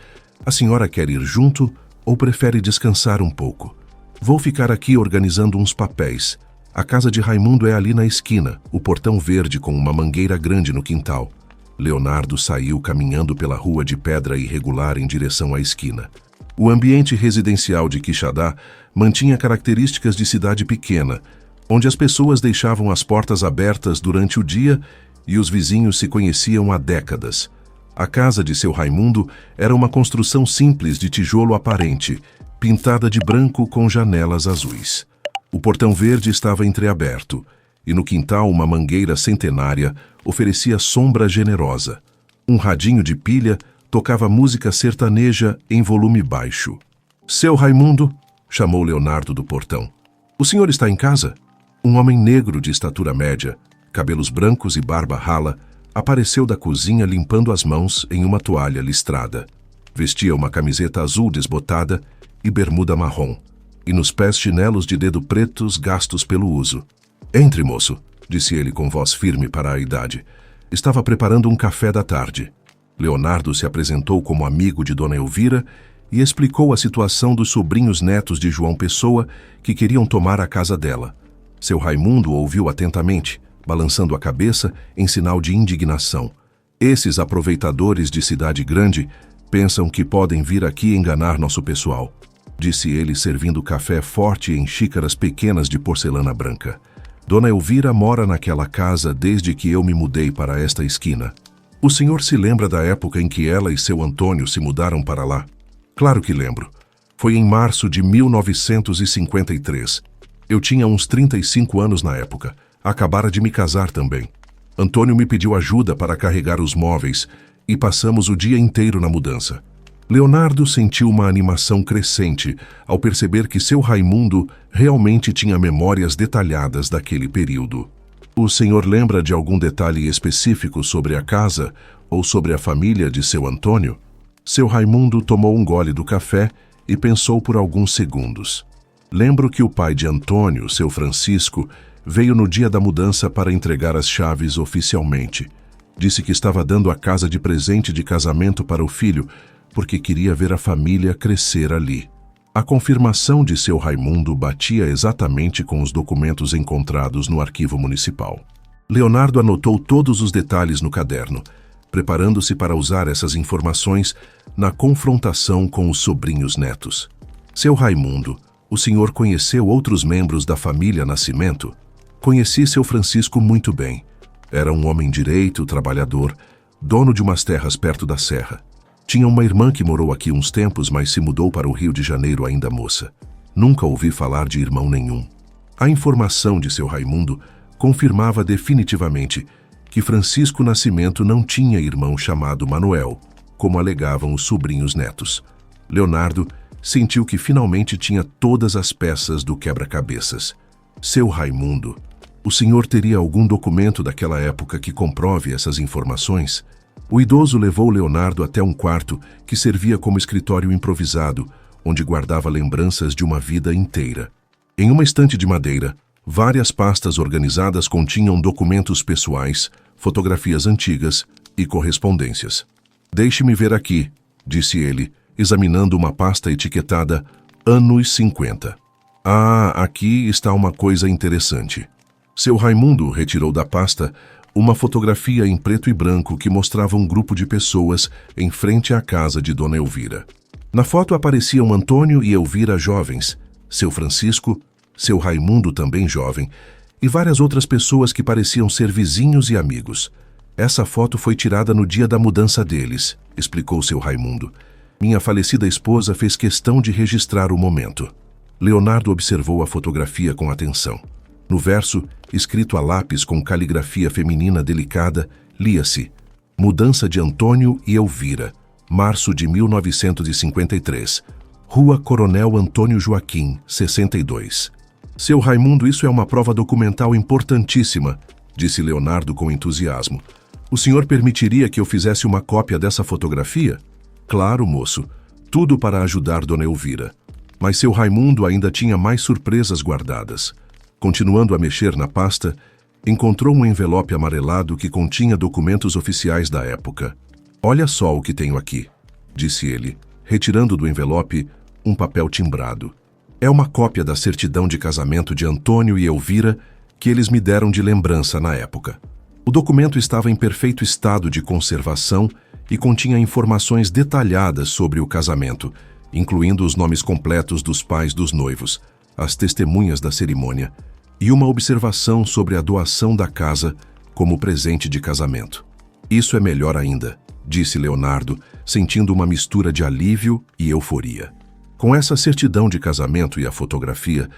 A senhora quer ir junto ou prefere descansar um pouco? Vou ficar aqui organizando uns papéis. A casa de Raimundo é ali na esquina, o portão verde com uma mangueira grande no quintal. Leonardo saiu caminhando pela rua de pedra irregular em direção à esquina. O ambiente residencial de Quixadá mantinha características de cidade pequena, onde as pessoas deixavam as portas abertas durante o dia e os vizinhos se conheciam há décadas. A casa de seu Raimundo era uma construção simples de tijolo aparente, pintada de branco com janelas azuis. O portão verde estava entreaberto, e no quintal uma mangueira centenária oferecia sombra generosa. Um radinho de pilha tocava música sertaneja em volume baixo. Seu Raimundo, chamou Leonardo do portão. O senhor está em casa? Um homem negro de estatura média, cabelos brancos e barba rala, apareceu da cozinha limpando as mãos em uma toalha listrada. Vestia uma camiseta azul desbotada e bermuda marrom, e nos pés chinelos de dedo pretos gastos pelo uso. Entre, moço, disse ele com voz firme para a idade. Estava preparando um café da tarde. Leonardo se apresentou como amigo de Dona Elvira e explicou a situação dos sobrinhos netos de João Pessoa que queriam tomar a casa dela. Seu Raimundo ouviu atentamente, balançando a cabeça em sinal de indignação. Esses aproveitadores de cidade grande pensam que podem vir aqui enganar nosso pessoal, disse ele servindo café forte em xícaras pequenas de porcelana branca. Dona Elvira mora naquela casa desde que eu me mudei para esta esquina. O senhor se lembra da época em que ela e seu Antônio se mudaram para lá? Claro que lembro. Foi em março de 1953. Eu tinha uns 35 anos na época. Acabara de me casar também. Antônio me pediu ajuda para carregar os móveis e passamos o dia inteiro na mudança. Leonardo sentiu uma animação crescente ao perceber que seu Raimundo realmente tinha memórias detalhadas daquele período. O senhor lembra de algum detalhe específico sobre a casa ou sobre a família de seu Antônio? Seu Raimundo tomou um gole do café e pensou por alguns segundos. Lembro que o pai de Antônio, seu Francisco, veio no dia da mudança para entregar as chaves oficialmente. Disse que estava dando a casa de presente de casamento para o filho, porque queria ver a família crescer ali. A confirmação de seu Raimundo batia exatamente com os documentos encontrados no arquivo municipal. Leonardo anotou todos os detalhes no caderno, preparando-se para usar essas informações na confrontação com os sobrinhos netos. Seu Raimundo, o senhor conheceu outros membros da família Nascimento? Conheci seu Francisco muito bem. Era um homem direito, trabalhador, dono de umas terras perto da serra. Tinha uma irmã que morou aqui uns tempos, mas se mudou para o Rio de Janeiro ainda moça. Nunca ouvi falar de irmão nenhum. A informação de seu Raimundo confirmava definitivamente que Francisco Nascimento não tinha irmão chamado Manuel, como alegavam os sobrinhos netos. Leonardo sentiu que finalmente tinha todas as peças do quebra-cabeças. Seu Raimundo, o senhor teria algum documento daquela época que comprove essas informações? O idoso levou Leonardo até um quarto que servia como escritório improvisado, onde guardava lembranças de uma vida inteira. Em uma estante de madeira, várias pastas organizadas continham documentos pessoais, fotografias antigas e correspondências. "Deixe-me ver aqui", disse ele, examinando uma pasta etiquetada Anos 50. "Ah, aqui está uma coisa interessante." Seu Raimundo retirou da pasta uma fotografia em preto e branco que mostrava um grupo de pessoas em frente à casa de Dona Elvira. Na foto apareciam Antônio e Elvira jovens, seu Francisco, seu Raimundo também jovem, e várias outras pessoas que pareciam ser vizinhos e amigos. "Essa foto foi tirada no dia da mudança deles", explicou seu Raimundo. "Minha falecida esposa fez questão de registrar o momento." Leonardo observou a fotografia com atenção. No verso, escrito a lápis com caligrafia feminina delicada, lia-se: "Mudança de Antônio e Elvira, março de 1953, Rua Coronel Antônio Joaquim, 62. "Seu Raimundo, isso é uma prova documental importantíssima", disse Leonardo com entusiasmo. "O senhor permitiria que eu fizesse uma cópia dessa fotografia?" "Claro, moço. Tudo para ajudar Dona Elvira." Mas seu Raimundo ainda tinha mais surpresas guardadas. Continuando a mexer na pasta, encontrou um envelope amarelado que continha documentos oficiais da época. "Olha só o que tenho aqui", disse ele, retirando do envelope um papel timbrado. "É uma cópia da certidão de casamento de Antônio e Elvira que eles me deram de lembrança na época." O documento estava em perfeito estado de conservação e continha informações detalhadas sobre o casamento, incluindo os nomes completos dos pais dos noivos, as testemunhas da cerimônia e uma observação sobre a doação da casa como presente de casamento. "Isso é melhor ainda", disse Leonardo, sentindo uma mistura de alívio e euforia. "Com essa certidão de casamento e a fotografia,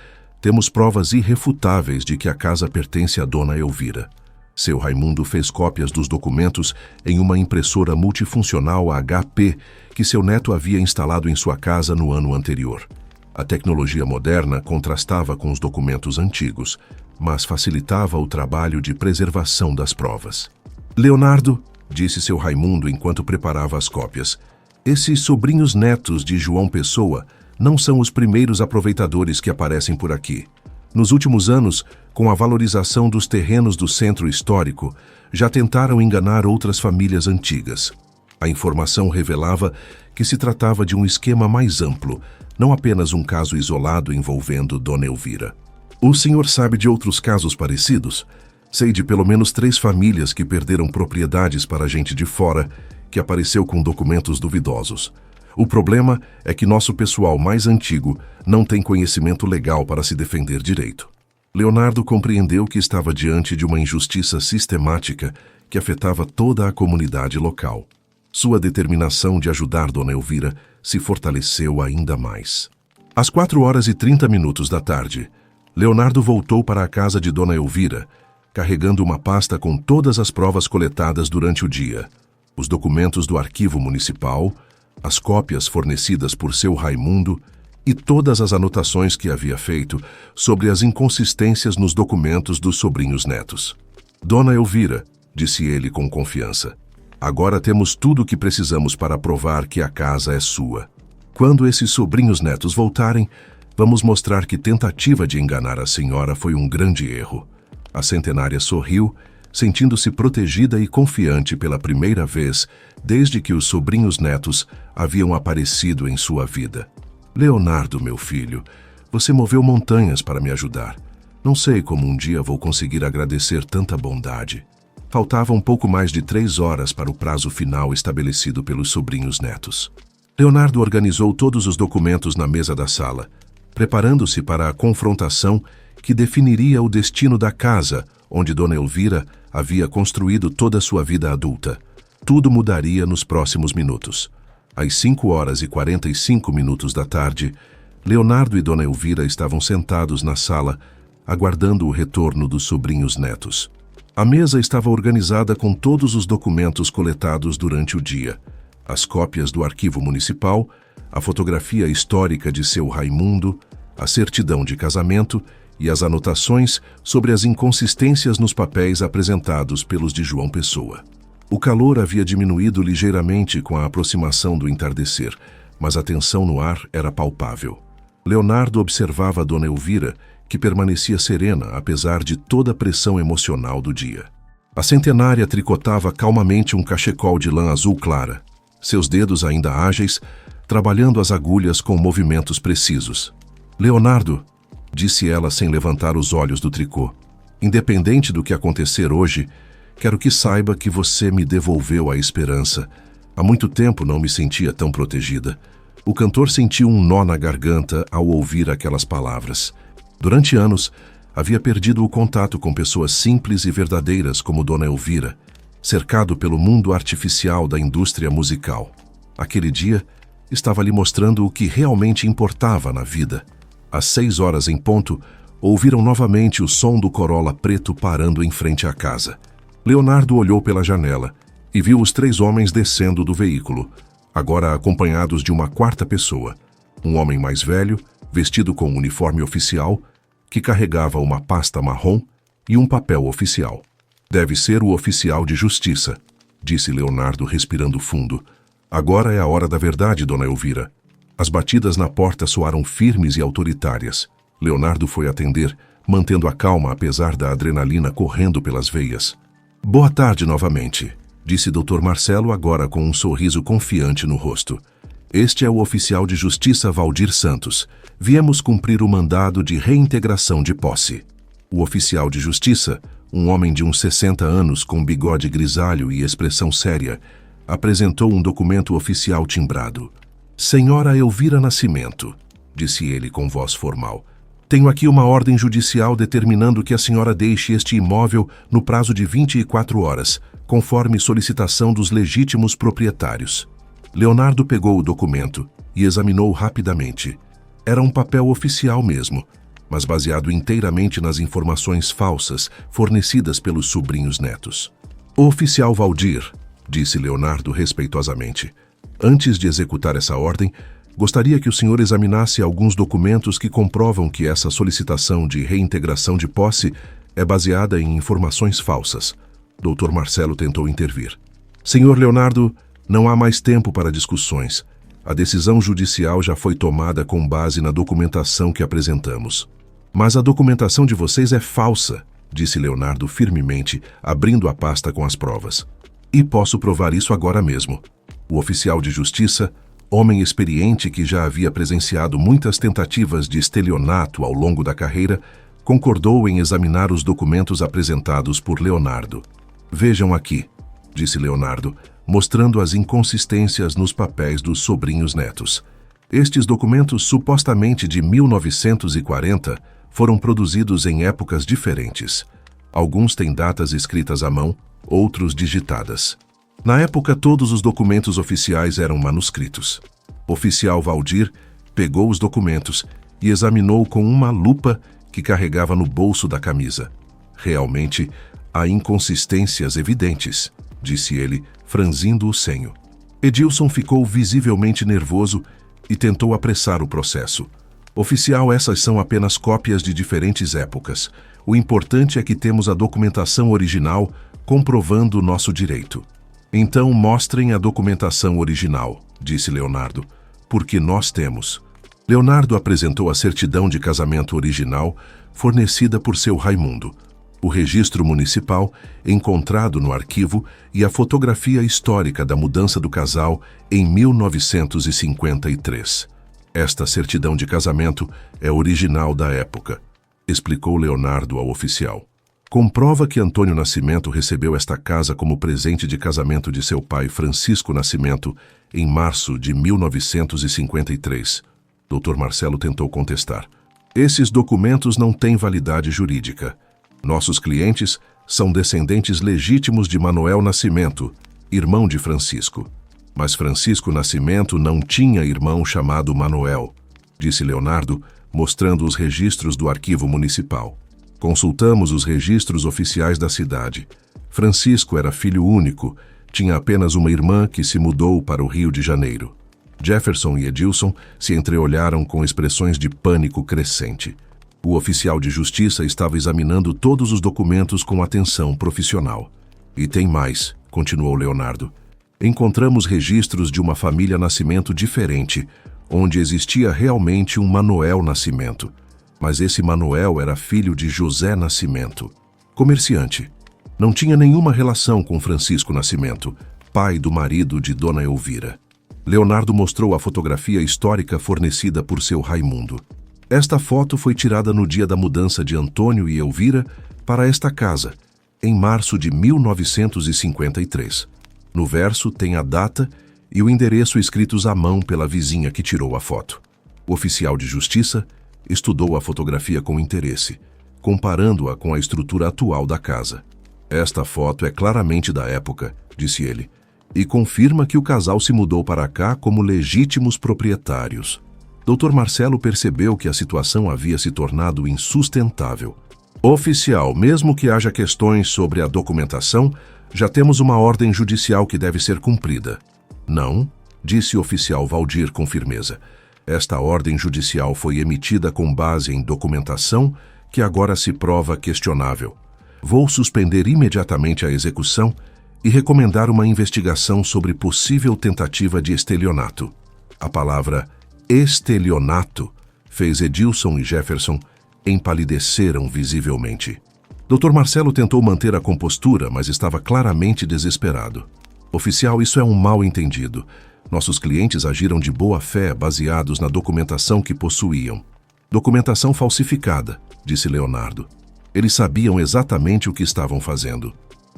temos provas irrefutáveis de que a casa pertence a Dona Elvira." Seu Raimundo fez cópias dos documentos em uma impressora multifuncional HP que seu neto havia instalado em sua casa no ano anterior. A tecnologia moderna contrastava com os documentos antigos, mas facilitava o trabalho de preservação das provas. "Leonardo", disse seu Raimundo enquanto preparava as cópias, "esses sobrinhos netos de João Pessoa não são os primeiros aproveitadores que aparecem por aqui. Nos últimos anos, com a valorização dos terrenos do centro histórico, já tentaram enganar outras famílias antigas. A informação revelava que se tratava de um esquema mais amplo, não apenas um caso isolado envolvendo Dona Elvira. O senhor sabe de outros casos parecidos? Sei de pelo menos 3 famílias que perderam propriedades para gente de fora, que apareceu com documentos duvidosos. O problema é que nosso pessoal mais antigo não tem conhecimento legal para se defender direito." Leonardo compreendeu que estava diante de uma injustiça sistemática que afetava toda a comunidade local. Sua determinação de ajudar Dona Elvira se fortaleceu ainda mais. Às 4h30 da tarde, Leonardo voltou para a casa de Dona Elvira, carregando uma pasta com todas as provas coletadas durante o dia, os documentos do arquivo municipal, as cópias fornecidas por seu Raimundo e todas as anotações que havia feito sobre as inconsistências nos documentos dos sobrinhos netos. "Dona Elvira", disse ele com confiança, "agora temos tudo o que precisamos para provar que a casa é sua. Quando esses sobrinhos netos voltarem, vamos mostrar que tentativa de enganar a senhora foi um grande erro." A centenária sorriu, sentindo-se protegida e confiante pela primeira vez desde que os sobrinhos netos haviam aparecido em sua vida. "Leonardo, meu filho, você moveu montanhas para me ajudar. Não sei como um dia vou conseguir agradecer tanta bondade." Faltava um pouco mais de 3 horas para o prazo final estabelecido pelos sobrinhos netos. Leonardo organizou todos os documentos na mesa da sala, preparando-se para a confrontação que definiria o destino da casa onde Dona Elvira havia construído toda a sua vida adulta. Tudo mudaria nos próximos minutos. Às 5h45 da tarde, Leonardo e Dona Elvira estavam sentados na sala, aguardando o retorno dos sobrinhos netos. A mesa estava organizada com todos os documentos coletados durante o dia, as cópias do arquivo municipal, a fotografia histórica de seu Raimundo, a certidão de casamento e as anotações sobre as inconsistências nos papéis apresentados pelos de João Pessoa. O calor havia diminuído ligeiramente com a aproximação do entardecer, mas a tensão no ar era palpável. Leonardo observava Dona Elvira, que permanecia serena apesar de toda a pressão emocional do dia. A centenária tricotava calmamente um cachecol de lã azul clara, seus dedos ainda ágeis, trabalhando as agulhas com movimentos precisos. "Leonardo", disse ela sem levantar os olhos do tricô, "independente do que acontecer hoje, quero que saiba que você me devolveu a esperança. Há muito tempo não me sentia tão protegida." O cantor sentiu um nó na garganta ao ouvir aquelas palavras. Durante anos, havia perdido o contato com pessoas simples e verdadeiras como Dona Elvira, cercado pelo mundo artificial da indústria musical. Aquele dia, estava lhe mostrando o que realmente importava na vida. Às 6 horas em ponto, ouviram novamente o som do Corolla preto parando em frente à casa. Leonardo olhou pela janela e viu os 3 homens descendo do veículo, agora acompanhados de uma quarta pessoa, um homem mais velho, vestido com um uniforme oficial, que carregava uma pasta marrom e um papel oficial. "Deve ser o oficial de justiça", disse Leonardo respirando fundo. "Agora é a hora da verdade, Dona Elvira." As batidas na porta soaram firmes e autoritárias. Leonardo foi atender, mantendo a calma apesar da adrenalina correndo pelas veias. "Boa tarde novamente", disse Dr. Marcelo agora com um sorriso confiante no rosto. "Este é o oficial de justiça Valdir Santos. Viemos cumprir o mandado de reintegração de posse." O oficial de justiça, um homem de uns 60 anos com bigode grisalho e expressão séria, apresentou um documento oficial timbrado. "Senhora Elvira Nascimento", disse ele com voz formal, "tenho aqui uma ordem judicial determinando que a senhora deixe este imóvel no prazo de 24 horas, conforme solicitação dos legítimos proprietários." Leonardo pegou o documento e examinou rapidamente. Era um papel oficial mesmo, mas baseado inteiramente nas informações falsas fornecidas pelos sobrinhos netos. "O oficial Valdir", disse Leonardo respeitosamente, "antes de executar essa ordem, gostaria que o senhor examinasse alguns documentos que comprovam que essa solicitação de reintegração de posse é baseada em informações falsas." Dr. Marcelo tentou intervir. "Senhor Leonardo, não há mais tempo para discussões. A decisão judicial já foi tomada com base na documentação que apresentamos." "Mas a documentação de vocês é falsa", disse Leonardo firmemente, abrindo a pasta com as provas. "E posso provar isso agora mesmo." O oficial de justiça, homem experiente que já havia presenciado muitas tentativas de estelionato ao longo da carreira, concordou em examinar os documentos apresentados por Leonardo. "Vejam aqui", disse Leonardo, mostrando as inconsistências nos papéis dos sobrinhos netos. Estes documentos, supostamente de 1940, foram produzidos em épocas diferentes. Alguns têm datas escritas à mão, outros digitadas. Na época, todos os documentos oficiais eram manuscritos. O oficial Valdir pegou os documentos e examinou com uma lupa que carregava no bolso da camisa. "Realmente, há inconsistências evidentes", disse ele, franzindo o senho. Edilson ficou visivelmente nervoso e tentou apressar o processo. "Oficial, essas são apenas cópias de diferentes épocas. O importante é que temos a documentação original comprovando o nosso direito." "Então mostrem a documentação original", disse Leonardo, "porque nós temos." Leonardo apresentou a certidão de casamento original fornecida por seu Raimundo, o registro municipal encontrado no arquivo e a fotografia histórica da mudança do casal em 1953. "Esta certidão de casamento é original da época", explicou Leonardo ao oficial. "Comprova que Antônio Nascimento recebeu esta casa como presente de casamento de seu pai Francisco Nascimento em março de 1953. Dr. Marcelo tentou contestar. "Esses documentos não têm validade jurídica. Nossos clientes são descendentes legítimos de Manuel Nascimento, irmão de Francisco. Mas Francisco Nascimento não tinha irmão chamado Manuel", disse Leonardo, mostrando os registros do arquivo municipal. "Consultamos os registros oficiais da cidade. Francisco era filho único, tinha apenas uma irmã que se mudou para o Rio de Janeiro." Jefferson e Edilson se entreolharam com expressões de pânico crescente. O oficial de justiça estava examinando todos os documentos com atenção profissional. E tem mais, continuou Leonardo. Encontramos registros de uma família Nascimento diferente, onde existia realmente um Manuel Nascimento. Mas esse Manuel era filho de José Nascimento, comerciante. Não tinha nenhuma relação com Francisco Nascimento, pai do marido de Dona Elvira. Leonardo mostrou a fotografia histórica fornecida por seu Raimundo. Esta foto foi tirada no dia da mudança de Antônio e Elvira para esta casa, em março de 1953. No verso tem a data e o endereço escritos à mão pela vizinha que tirou a foto. O oficial de justiça estudou a fotografia com interesse, comparando-a com a estrutura atual da casa. Esta foto é claramente da época, disse ele, e confirma que o casal se mudou para cá como legítimos proprietários. Dr. Marcelo percebeu que a situação havia se tornado insustentável. Oficial, mesmo que haja questões sobre a documentação, já temos uma ordem judicial que deve ser cumprida. Não, disse o oficial Valdir com firmeza. Esta ordem judicial foi emitida com base em documentação que agora se prova questionável. Vou suspender imediatamente a execução e recomendar uma investigação sobre possível tentativa de estelionato. A palavra estelionato fez Edilson e Jefferson empalideceram visivelmente. Dr. Marcelo tentou manter a compostura, mas estava claramente desesperado. Oficial, isso é um mal-entendido. Nossos clientes agiram de boa fé baseados na documentação que possuíam. Documentação falsificada, disse Leonardo. Eles sabiam exatamente o que estavam fazendo.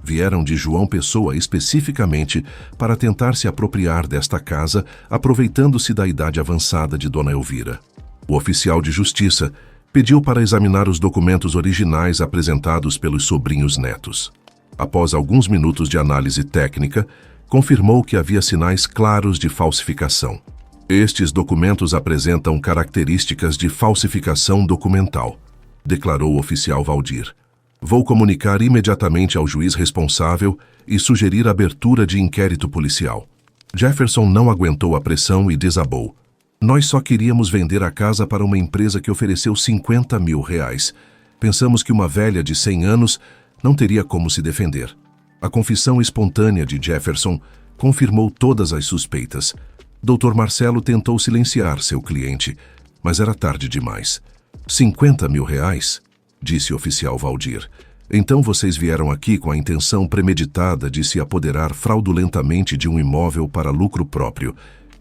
Vieram de João Pessoa especificamente para tentar se apropriar desta casa, aproveitando-se da idade avançada de Dona Elvira. O oficial de justiça pediu para examinar os documentos originais apresentados pelos sobrinhos netos. Após alguns minutos de análise técnica, confirmou que havia sinais claros de falsificação. Estes documentos apresentam características de falsificação documental, declarou o oficial Valdir. Vou comunicar imediatamente ao juiz responsável e sugerir a abertura de inquérito policial. Jefferson não aguentou a pressão e desabou. Nós só queríamos vender a casa para uma empresa que ofereceu R$50 mil. Pensamos que uma velha de 100 anos não teria como se defender. A confissão espontânea de Jefferson confirmou todas as suspeitas. Dr. Marcelo tentou silenciar seu cliente, mas era tarde demais. R$50 mil? Disse o oficial Valdir. Então vocês vieram aqui com a intenção premeditada de se apoderar fraudulentamente de um imóvel para lucro próprio.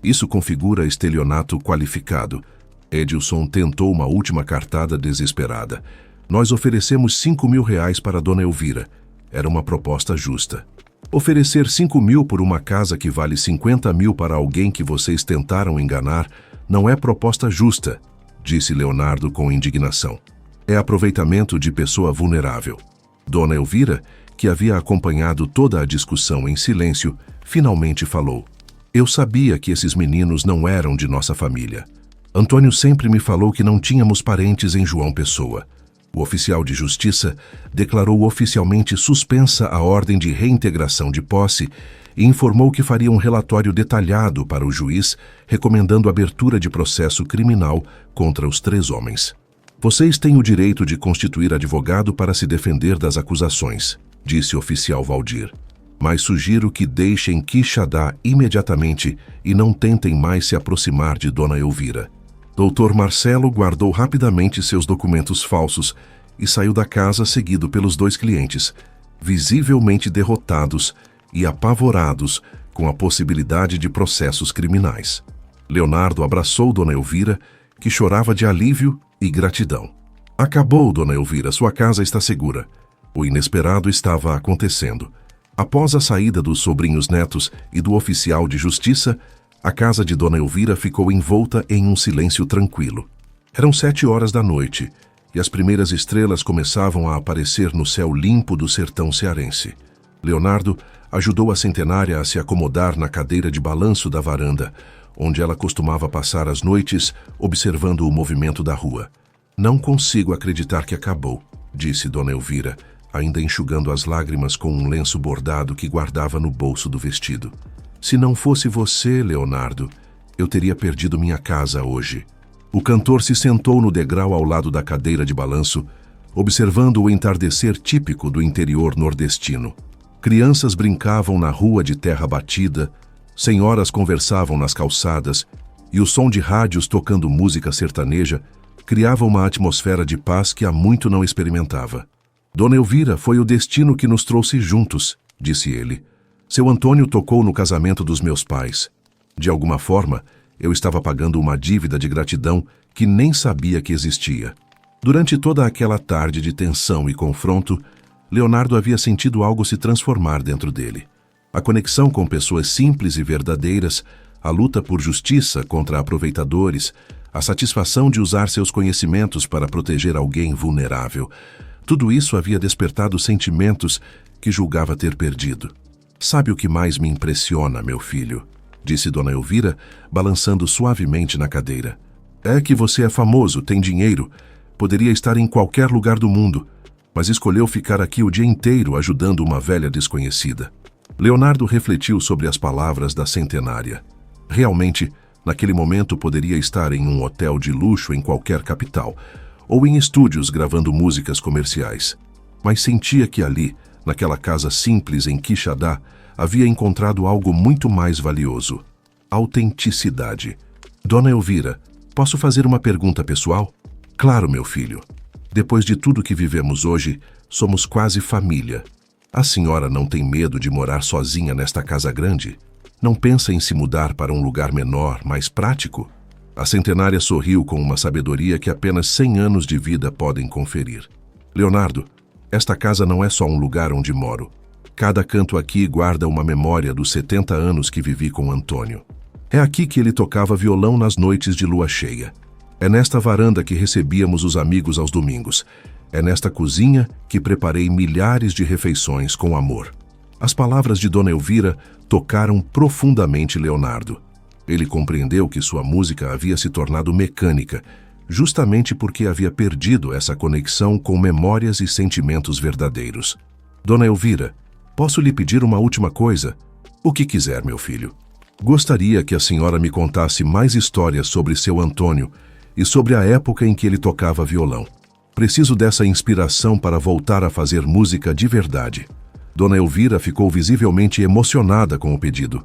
Isso configura estelionato qualificado. Edilson tentou uma última cartada desesperada. Nós oferecemos R$5 mil para Dona Elvira. Era uma proposta justa. Oferecer R$5 mil por uma casa que vale R$50 mil para alguém que vocês tentaram enganar não é proposta justa, disse Leonardo com indignação. É aproveitamento de pessoa vulnerável. Dona Elvira, que havia acompanhado toda a discussão em silêncio, finalmente falou. Eu sabia que esses meninos não eram de nossa família. Antônio sempre me falou que não tínhamos parentes em João Pessoa. O oficial de justiça declarou oficialmente suspensa a ordem de reintegração de posse e informou que faria um relatório detalhado para o juiz, recomendando a abertura de processo criminal contra os 3 homens. Vocês têm o direito de constituir advogado para se defender das acusações, disse o oficial Valdir. Mas sugiro que deixem Quixadá imediatamente e não tentem mais se aproximar de Dona Elvira. Dr. Marcelo guardou rapidamente seus documentos falsos e saiu da casa seguido pelos 2 clientes, visivelmente derrotados e apavorados com a possibilidade de processos criminais. Leonardo abraçou Dona Elvira, que chorava de alívio e gratidão. Acabou, Dona Elvira, sua casa está segura. O inesperado estava acontecendo. Após a saída dos sobrinhos netos e do oficial de justiça, a casa de Dona Elvira ficou envolta em um silêncio tranquilo. Eram 7 horas da noite e as primeiras estrelas começavam a aparecer no céu limpo do sertão cearense. Leonardo ajudou a centenária a se acomodar na cadeira de balanço da varanda, onde ela costumava passar as noites observando o movimento da rua. Não consigo acreditar que acabou, disse Dona Elvira, ainda enxugando as lágrimas com um lenço bordado que guardava no bolso do vestido. Se não fosse você, Leonardo, eu teria perdido minha casa hoje. O cantor se sentou no degrau ao lado da cadeira de balanço, observando o entardecer típico do interior nordestino. Crianças brincavam na rua de terra batida, senhoras conversavam nas calçadas, e o som de rádios tocando música sertaneja criava uma atmosfera de paz que há muito não experimentava. Dona Elvira, foi o destino que nos trouxe juntos, disse ele. Seu Antônio tocou no casamento dos meus pais. De alguma forma, eu estava pagando uma dívida de gratidão que nem sabia que existia. Durante toda aquela tarde de tensão e confronto, Leonardo havia sentido algo se transformar dentro dele. A conexão com pessoas simples e verdadeiras, a luta por justiça contra aproveitadores, a satisfação de usar seus conhecimentos para proteger alguém vulnerável. Tudo isso havia despertado sentimentos que julgava ter perdido. Sabe o que mais me impressiona, meu filho? Disse Dona Elvira, balançando suavemente na cadeira. É que você é famoso, tem dinheiro, poderia estar em qualquer lugar do mundo, mas escolheu ficar aqui o dia inteiro ajudando uma velha desconhecida. Leonardo refletiu sobre as palavras da centenária. Realmente, naquele momento poderia estar em um hotel de luxo em qualquer capital, ou em estúdios gravando músicas comerciais. Mas sentia que ali, naquela casa simples em Quixadá, havia encontrado algo muito mais valioso: autenticidade. Dona Elvira, posso fazer uma pergunta pessoal? Claro, meu filho. Depois de tudo que vivemos hoje, somos quase família. A senhora não tem medo de morar sozinha nesta casa grande? Não pensa em se mudar para um lugar menor, mais prático? A centenária sorriu com uma sabedoria que apenas 100 anos de vida podem conferir. Leonardo, esta casa não é só um lugar onde moro. Cada canto aqui guarda uma memória dos 70 anos que vivi com Antônio. É aqui que ele tocava violão nas noites de lua cheia. É nesta varanda que recebíamos os amigos aos domingos. É nesta cozinha que preparei milhares de refeições com amor. As palavras de Dona Elvira tocaram profundamente Leonardo. Ele compreendeu que sua música havia se tornado mecânica, justamente porque havia perdido essa conexão com memórias e sentimentos verdadeiros. Dona Elvira, posso lhe pedir uma última coisa? O que quiser, meu filho. Gostaria que a senhora me contasse mais histórias sobre seu Antônio e sobre a época em que ele tocava violão. Preciso dessa inspiração para voltar a fazer música de verdade. Dona Elvira ficou visivelmente emocionada com o pedido.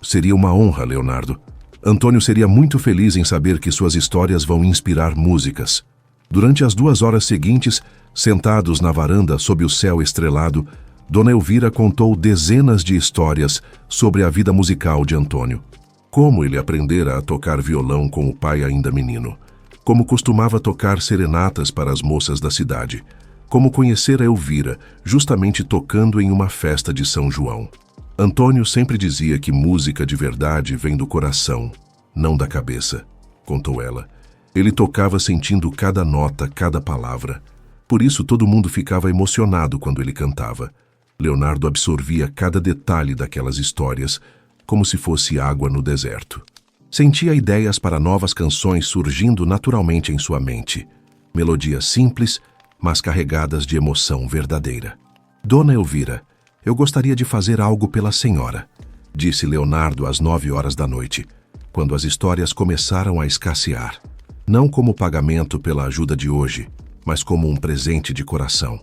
Seria uma honra, Leonardo. Antônio seria muito feliz em saber que suas histórias vão inspirar músicas. Durante as 2 horas seguintes, sentados na varanda sob o céu estrelado, Dona Elvira contou dezenas de histórias sobre a vida musical de Antônio. Como ele aprendera a tocar violão com o pai ainda menino. Como costumava tocar serenatas para as moças da cidade. Como conhecer a Elvira, justamente tocando em uma festa de São João. Antônio sempre dizia que música de verdade vem do coração, não da cabeça, contou ela. Ele tocava sentindo cada nota, cada palavra. Por isso todo mundo ficava emocionado quando ele cantava. Leonardo absorvia cada detalhe daquelas histórias, como se fosse água no deserto. Sentia ideias para novas canções surgindo naturalmente em sua mente. Melodias simples, mas carregadas de emoção verdadeira. Dona Elvira, eu gostaria de fazer algo pela senhora, disse Leonardo às 9 horas da noite, quando as histórias começaram a escassear. Não como pagamento pela ajuda de hoje, mas como um presente de coração.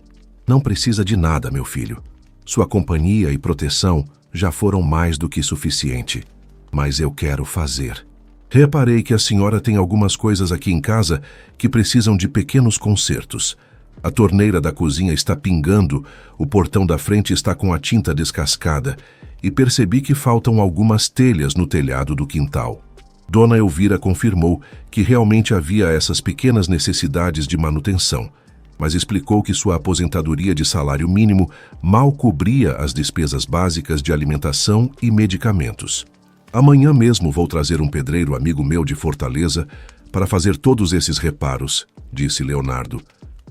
Não precisa de nada, meu filho. Sua companhia e proteção já foram mais do que suficiente. Mas eu quero fazer. Reparei que a senhora tem algumas coisas aqui em casa que precisam de pequenos consertos. A torneira da cozinha está pingando, o portão da frente está com a tinta descascada e percebi que faltam algumas telhas no telhado do quintal. Dona Elvira confirmou que realmente havia essas pequenas necessidades de manutenção, mas explicou que sua aposentadoria de salário mínimo mal cobria as despesas básicas de alimentação e medicamentos. Amanhã mesmo vou trazer um pedreiro amigo meu de Fortaleza para fazer todos esses reparos, disse Leonardo.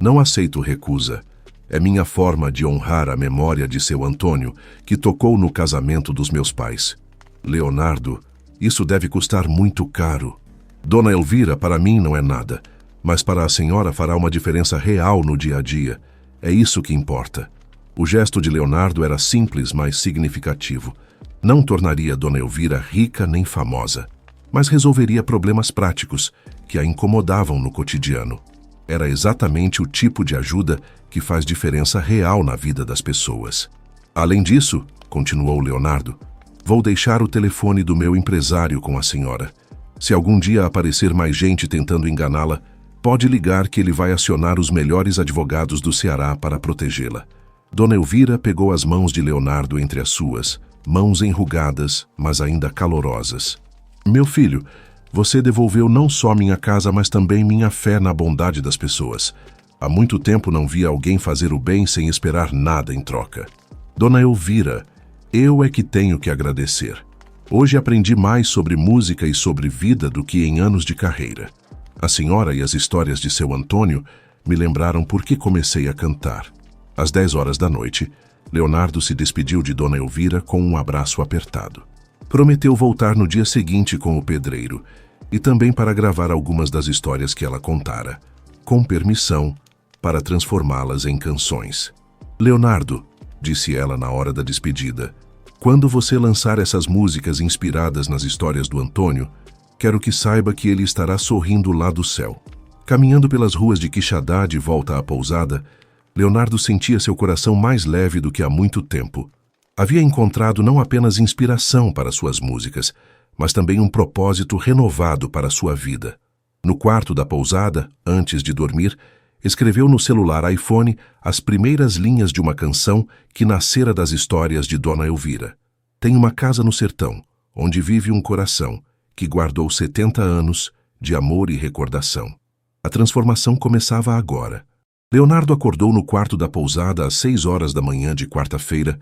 Não aceito recusa. É minha forma de honrar a memória de seu Antônio, que tocou no casamento dos meus pais. Leonardo, isso deve custar muito caro. Dona Elvira, para mim não é nada, mas para a senhora fará uma diferença real no dia a dia. É isso que importa. O gesto de Leonardo era simples, mas significativo. Não tornaria Dona Elvira rica nem famosa, mas resolveria problemas práticos que a incomodavam no cotidiano. Era exatamente o tipo de ajuda que faz diferença real na vida das pessoas. Além disso, continuou Leonardo, vou deixar o telefone do meu empresário com a senhora. Se algum dia aparecer mais gente tentando enganá-la, pode ligar que ele vai acionar os melhores advogados do Ceará para protegê-la. Dona Elvira pegou as mãos de Leonardo entre as suas, mãos enrugadas, mas ainda calorosas. Meu filho, você devolveu não só minha casa, mas também minha fé na bondade das pessoas. Há muito tempo não via alguém fazer o bem sem esperar nada em troca. Dona Elvira, eu é que tenho que agradecer. Hoje aprendi mais sobre música e sobre vida do que em anos de carreira. A senhora e as histórias de seu Antônio me lembraram por que comecei a cantar. Às 10 horas da noite, Leonardo se despediu de Dona Elvira com um abraço apertado. Prometeu voltar no dia seguinte com o pedreiro e também para gravar algumas das histórias que ela contara, com permissão, para transformá-las em canções. Leonardo, disse ela na hora da despedida, quando você lançar essas músicas inspiradas nas histórias do Antônio, quero que saiba que ele estará sorrindo lá do céu. Caminhando pelas ruas de Quixadá de volta à pousada, Leonardo sentia seu coração mais leve do que há muito tempo. Havia encontrado não apenas inspiração para suas músicas, mas também um propósito renovado para sua vida. No quarto da pousada, antes de dormir, escreveu no celular iPhone as primeiras linhas de uma canção que nascera das histórias de Dona Elvira. Tem uma casa no sertão, onde vive um coração, que guardou 70 anos de amor e recordação. A transformação começava agora. Leonardo acordou no quarto da pousada às 6 horas da manhã de quarta-feira,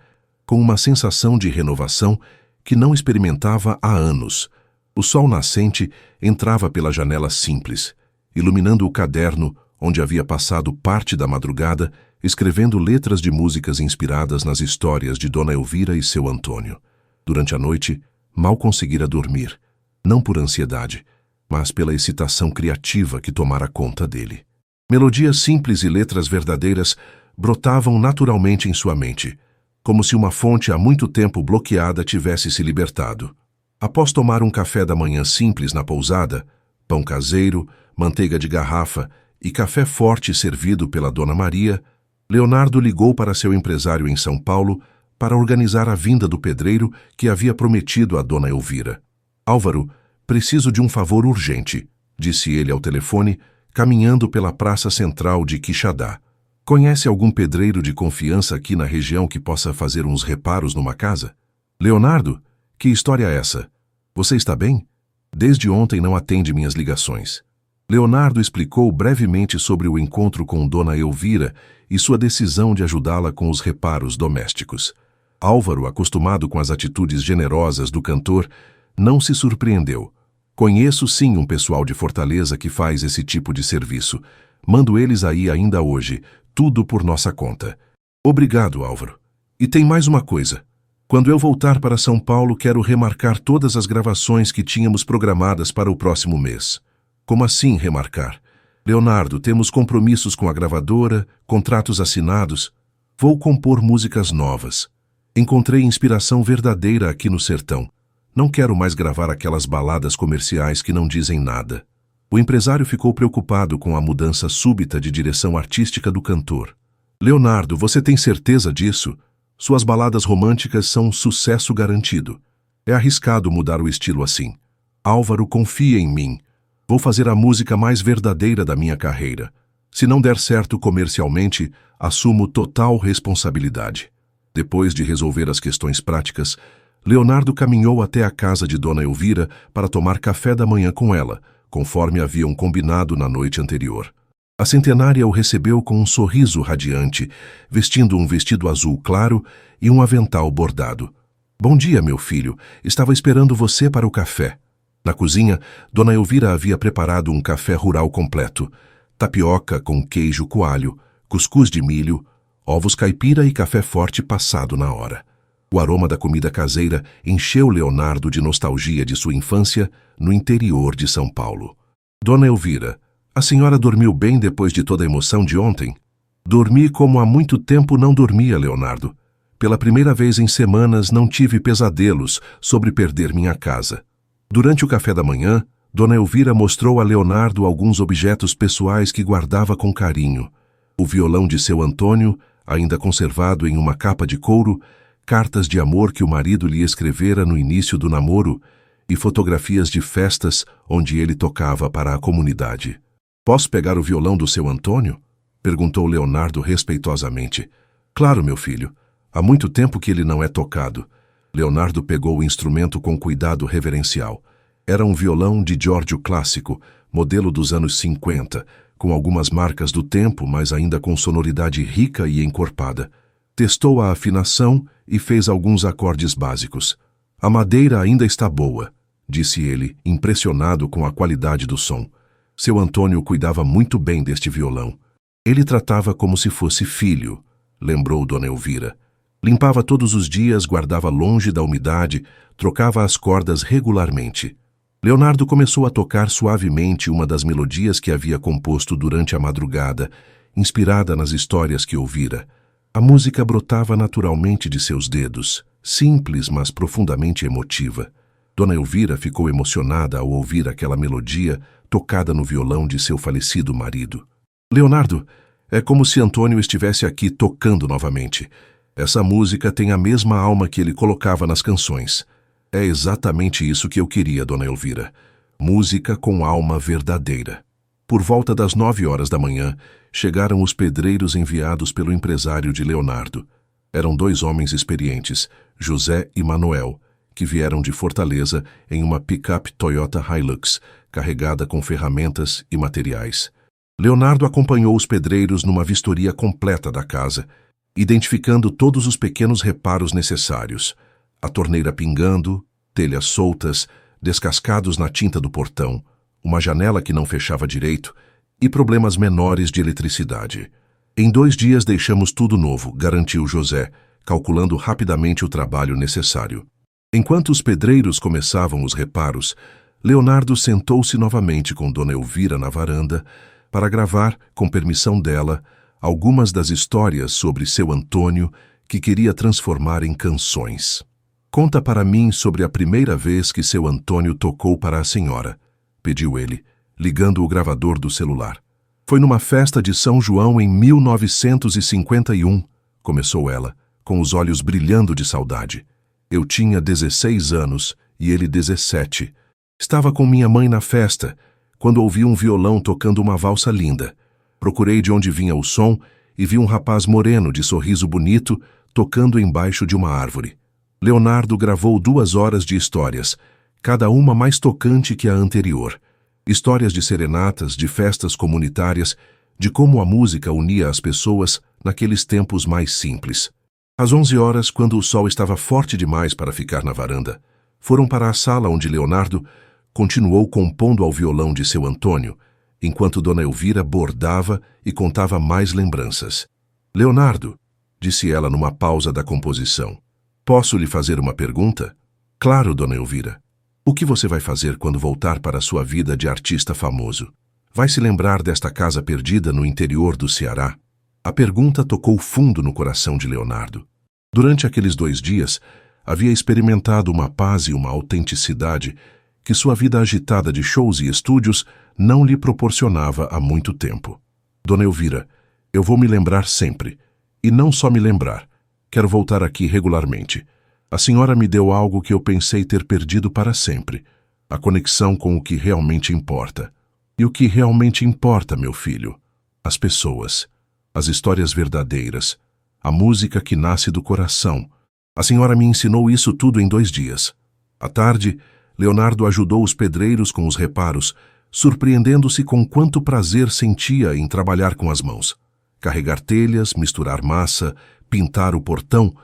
com uma sensação de renovação que não experimentava há anos. O sol nascente entrava pela janela simples, iluminando o caderno onde havia passado parte da madrugada, escrevendo letras de músicas inspiradas nas histórias de Dona Elvira e seu Antônio. Durante a noite, mal conseguira dormir, não por ansiedade, mas pela excitação criativa que tomara conta dele. Melodias simples e letras verdadeiras brotavam naturalmente em sua mente, como se uma fonte há muito tempo bloqueada tivesse se libertado. Após tomar um café da manhã simples na pousada, pão caseiro, manteiga de garrafa e café forte servido pela Dona Maria, Leonardo ligou para seu empresário em São Paulo para organizar a vinda do pedreiro que havia prometido a Dona Elvira. Álvaro, preciso de um favor urgente, disse ele ao telefone, caminhando pela praça central de Quixadá. Conhece algum pedreiro de confiança aqui na região que possa fazer uns reparos numa casa? Leonardo, que história é essa? Você está bem? Desde ontem não atende minhas ligações. Leonardo explicou brevemente sobre o encontro com Dona Elvira e sua decisão de ajudá-la com os reparos domésticos. Álvaro, acostumado com as atitudes generosas do cantor, não se surpreendeu. Conheço sim um pessoal de Fortaleza que faz esse tipo de serviço. Mando eles aí ainda hoje, tudo por nossa conta. Obrigado, Álvaro. E tem mais uma coisa. Quando eu voltar para São Paulo, quero remarcar todas as gravações que tínhamos programadas para o próximo mês. Como assim remarcar? Leonardo, temos compromissos com a gravadora, contratos assinados. Vou compor músicas novas. Encontrei inspiração verdadeira aqui no sertão. Não quero mais gravar aquelas baladas comerciais que não dizem nada. O empresário ficou preocupado com a mudança súbita de direção artística do cantor. Leonardo, você tem certeza disso? Suas baladas românticas são um sucesso garantido. É arriscado mudar o estilo assim. Álvaro, confia em mim. Vou fazer a música mais verdadeira da minha carreira. Se não der certo comercialmente, assumo total responsabilidade. Depois de resolver as questões práticas, Leonardo caminhou até a casa de Dona Elvira para tomar café da manhã com ela, conforme haviam combinado na noite anterior. A centenária o recebeu com um sorriso radiante, vestindo um vestido azul claro e um avental bordado. Bom dia, meu filho. Estava esperando você para o café. Na cozinha, Dona Elvira havia preparado um café rural completo. Tapioca com queijo coalho, cuscuz de milho, ovos caipira e café forte passado na hora. O aroma da comida caseira encheu Leonardo de nostalgia de sua infância no interior de São Paulo. Dona Elvira, a senhora dormiu bem depois de toda a emoção de ontem? Dormi como há muito tempo não dormia, Leonardo. Pela primeira vez em semanas não tive pesadelos sobre perder minha casa. Durante o café da manhã, Dona Elvira mostrou a Leonardo alguns objetos pessoais que guardava com carinho. O violão de seu Antônio, ainda conservado em uma capa de couro, cartas de amor que o marido lhe escrevera no início do namoro e fotografias de festas onde ele tocava para a comunidade. "Posso pegar o violão do seu Antônio?" perguntou Leonardo respeitosamente. "Claro, meu filho. Há muito tempo que ele não é tocado." Leonardo pegou o instrumento com cuidado reverencial. Era um violão de Giorgio clássico, modelo dos anos 50, com algumas marcas do tempo, mas ainda com sonoridade rica e encorpada. Testou a afinação e fez alguns acordes básicos. "A madeira ainda está boa", disse ele, impressionado com a qualidade do som. Seu Antônio cuidava muito bem deste violão. Ele tratava como se fosse filho, lembrou Dona Elvira. Limpava todos os dias, guardava longe da umidade, trocava as cordas regularmente. Leonardo começou a tocar suavemente uma das melodias que havia composto durante a madrugada, inspirada nas histórias que ouvira. A música brotava naturalmente de seus dedos, simples, mas profundamente emotiva. Dona Elvira ficou emocionada ao ouvir aquela melodia tocada no violão de seu falecido marido. "Leonardo, é como se Antônio estivesse aqui tocando novamente. Essa música tem a mesma alma que ele colocava nas canções. É exatamente isso que eu queria, Dona Elvira. Música com alma verdadeira." Por volta das 9 horas da manhã, chegaram os pedreiros enviados pelo empresário de Leonardo. Eram 2 homens experientes, José e Manuel, que vieram de Fortaleza em uma picape Toyota Hilux, carregada com ferramentas e materiais. Leonardo acompanhou os pedreiros numa vistoria completa da casa, identificando todos os pequenos reparos necessários: a torneira pingando, telhas soltas, descascados na tinta do portão, uma janela que não fechava direito e problemas menores de eletricidade. "Em 2 dias deixamos tudo novo", garantiu José, calculando rapidamente o trabalho necessário. Enquanto os pedreiros começavam os reparos, Leonardo sentou-se novamente com Dona Elvira na varanda para gravar, com permissão dela, algumas das histórias sobre seu Antônio que queria transformar em canções. "Conta para mim sobre a primeira vez que seu Antônio tocou para a senhora", pediu ele, ligando o gravador do celular. "Foi numa festa de São João em 1951, começou ela, com os olhos brilhando de saudade. "Eu tinha 16 anos e ele 17. Estava com minha mãe na festa, quando ouvi um violão tocando uma valsa linda. Procurei de onde vinha o som e vi um rapaz moreno de sorriso bonito tocando embaixo de uma árvore. Leonardo gravou 2 horas de histórias, cada uma mais tocante que a anterior. Histórias de serenatas, de festas comunitárias, de como a música unia as pessoas naqueles tempos mais simples. Às 11 horas, quando o sol estava forte demais para ficar na varanda, foram para a sala onde Leonardo continuou compondo ao violão de seu Antônio, enquanto Dona Elvira bordava e contava mais lembranças. "Leonardo", disse ela numa pausa da composição, "posso lhe fazer uma pergunta?" "Claro, Dona Elvira. O que você vai fazer quando voltar para a sua vida de artista famoso? Vai se lembrar desta casa perdida no interior do Ceará?" A pergunta tocou fundo no coração de Leonardo. Durante aqueles 2 dias, havia experimentado uma paz e uma autenticidade que sua vida agitada de shows e estúdios não lhe proporcionava há muito tempo. "Dona Elvira, eu vou me lembrar sempre. E não só me lembrar. Quero voltar aqui regularmente. A senhora me deu algo que eu pensei ter perdido para sempre. A conexão com o que realmente importa. E o que realmente importa, meu filho? As pessoas. As histórias verdadeiras. A música que nasce do coração. A senhora me ensinou isso tudo em 2 dias. À tarde, Leonardo ajudou os pedreiros com os reparos, surpreendendo-se com quanto prazer sentia em trabalhar com as mãos. Carregar telhas, misturar massa, pintar o portão,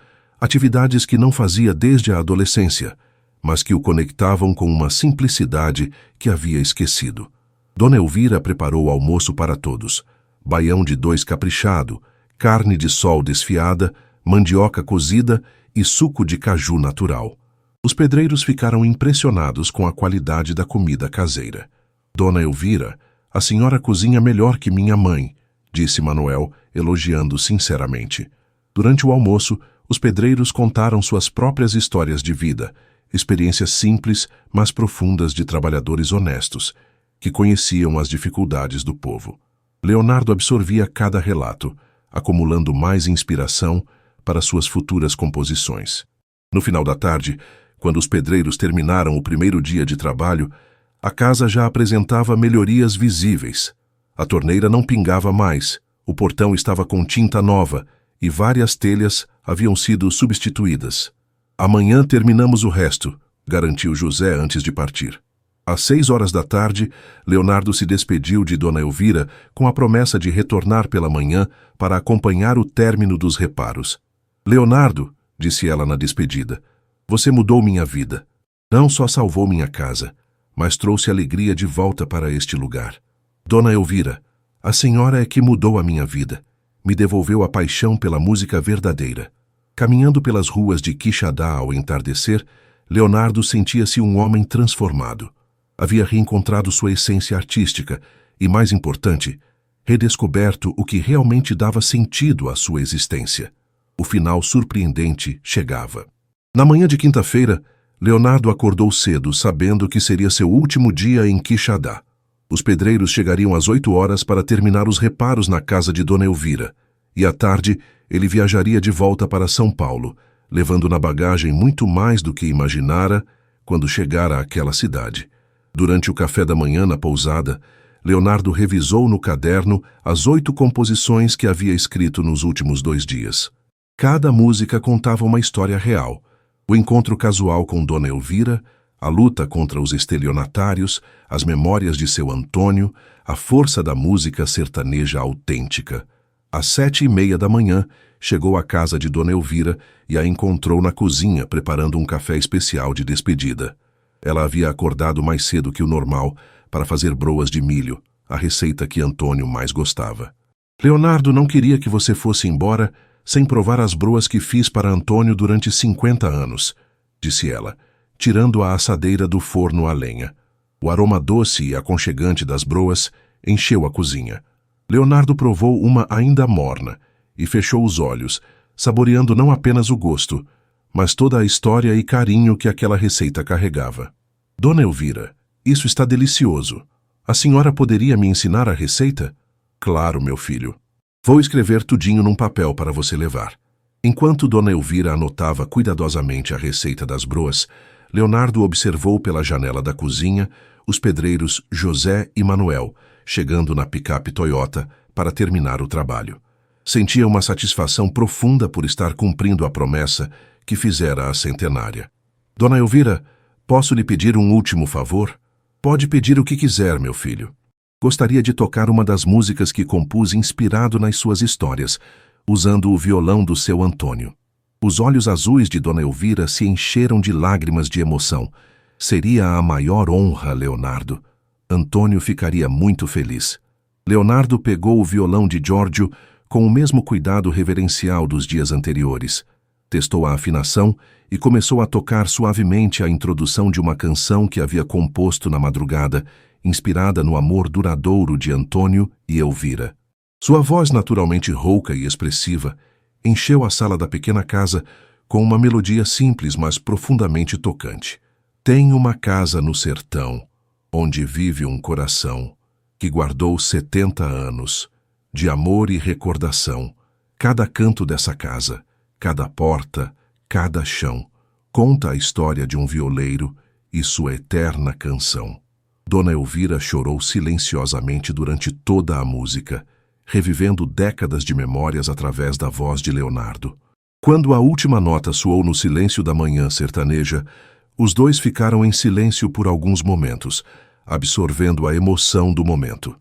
atividades que não fazia desde a adolescência, mas que o conectavam com uma simplicidade que havia esquecido. Dona Elvira preparou o almoço para todos: baião de 2 caprichado, carne de sol desfiada, mandioca cozida e suco de caju natural. Os pedreiros ficaram impressionados com a qualidade da comida caseira. "Dona Elvira, a senhora cozinha melhor que minha mãe", disse Manuel, elogiando sinceramente. Durante o almoço, os pedreiros contaram suas próprias histórias de vida, experiências simples, mas profundas de trabalhadores honestos, que conheciam as dificuldades do povo. Leonardo absorvia cada relato, acumulando mais inspiração para suas futuras composições. No final da tarde, quando os pedreiros terminaram o primeiro dia de trabalho, a casa já apresentava melhorias visíveis. A torneira não pingava mais, o portão estava com tinta nova e várias telhas haviam sido substituídas. Amanhã terminamos o resto, garantiu José antes de partir. Às 6 horas da tarde, Leonardo se despediu de Dona Elvira com a promessa de retornar pela manhã para acompanhar o término dos reparos. Leonardo, disse ela na despedida, você mudou minha vida. Não só salvou minha casa, mas trouxe alegria de volta para este lugar. Dona Elvira, a senhora é que mudou a minha vida. Me devolveu a paixão pela música verdadeira. Caminhando pelas ruas de Quixadá ao entardecer, Leonardo sentia-se um homem transformado. Havia reencontrado sua essência artística e, mais importante, redescoberto o que realmente dava sentido à sua existência. O final surpreendente chegava. Na manhã de quinta-feira, Leonardo acordou cedo, sabendo que seria seu último dia em Quixadá. Os pedreiros chegariam às 8 horas para terminar os reparos na casa de Dona Elvira, e à tarde ele viajaria de volta para São Paulo, levando na bagagem muito mais do que imaginara quando chegara àquela cidade. Durante o café da manhã na pousada, Leonardo revisou no caderno as 8 composições que havia escrito nos últimos 2 dias. Cada música contava uma história real. O encontro casual com Dona Elvira, a luta contra os estelionatários, as memórias de seu Antônio, a força da música sertaneja autêntica. Às 7h30 da manhã, chegou à casa de Dona Elvira e a encontrou na cozinha preparando um café especial de despedida. Ela havia acordado mais cedo que o normal para fazer broas de milho, a receita que Antônio mais gostava. Leonardo não queria que você fosse embora sem provar as broas que fiz para Antônio durante 50 anos, disse ela, tirando a assadeira do forno a lenha. O aroma doce e aconchegante das broas encheu a cozinha. Leonardo provou uma ainda morna e fechou os olhos, saboreando não apenas o gosto, mas toda a história e carinho que aquela receita carregava. Dona Elvira, isso está delicioso. A senhora poderia me ensinar a receita? Claro, meu filho. Vou escrever tudinho num papel para você levar. Enquanto Dona Elvira anotava cuidadosamente a receita das broas, Leonardo observou pela janela da cozinha os pedreiros José e Manuel, chegando na picape Toyota para terminar o trabalho. Sentia uma satisfação profunda por estar cumprindo a promessa que fizera a centenária. Dona Elvira, posso lhe pedir um último favor? Pode pedir o que quiser, meu filho. Gostaria de tocar uma das músicas que compus inspirado nas suas histórias, usando o violão do seu Antônio. Os olhos azuis de Dona Elvira se encheram de lágrimas de emoção. Seria a maior honra, Leonardo. Antônio ficaria muito feliz. Leonardo pegou o violão de Giorgio com o mesmo cuidado reverencial dos dias anteriores. Testou a afinação e começou a tocar suavemente a introdução de uma canção que havia composto na madrugada, inspirada no amor duradouro de Antônio e Elvira. Sua voz naturalmente rouca e expressiva encheu a sala da pequena casa com uma melodia simples, mas profundamente tocante. Tem uma casa no sertão, onde vive um coração, que guardou 70 anos, de amor e recordação. Cada canto dessa casa, cada porta, cada chão, conta a história de um violeiro e sua eterna canção. Dona Elvira chorou silenciosamente durante toda a música, revivendo décadas de memórias através da voz de Leonardo. Quando a última nota soou no silêncio da manhã sertaneja, os dois ficaram em silêncio por alguns momentos, absorvendo a emoção do momento.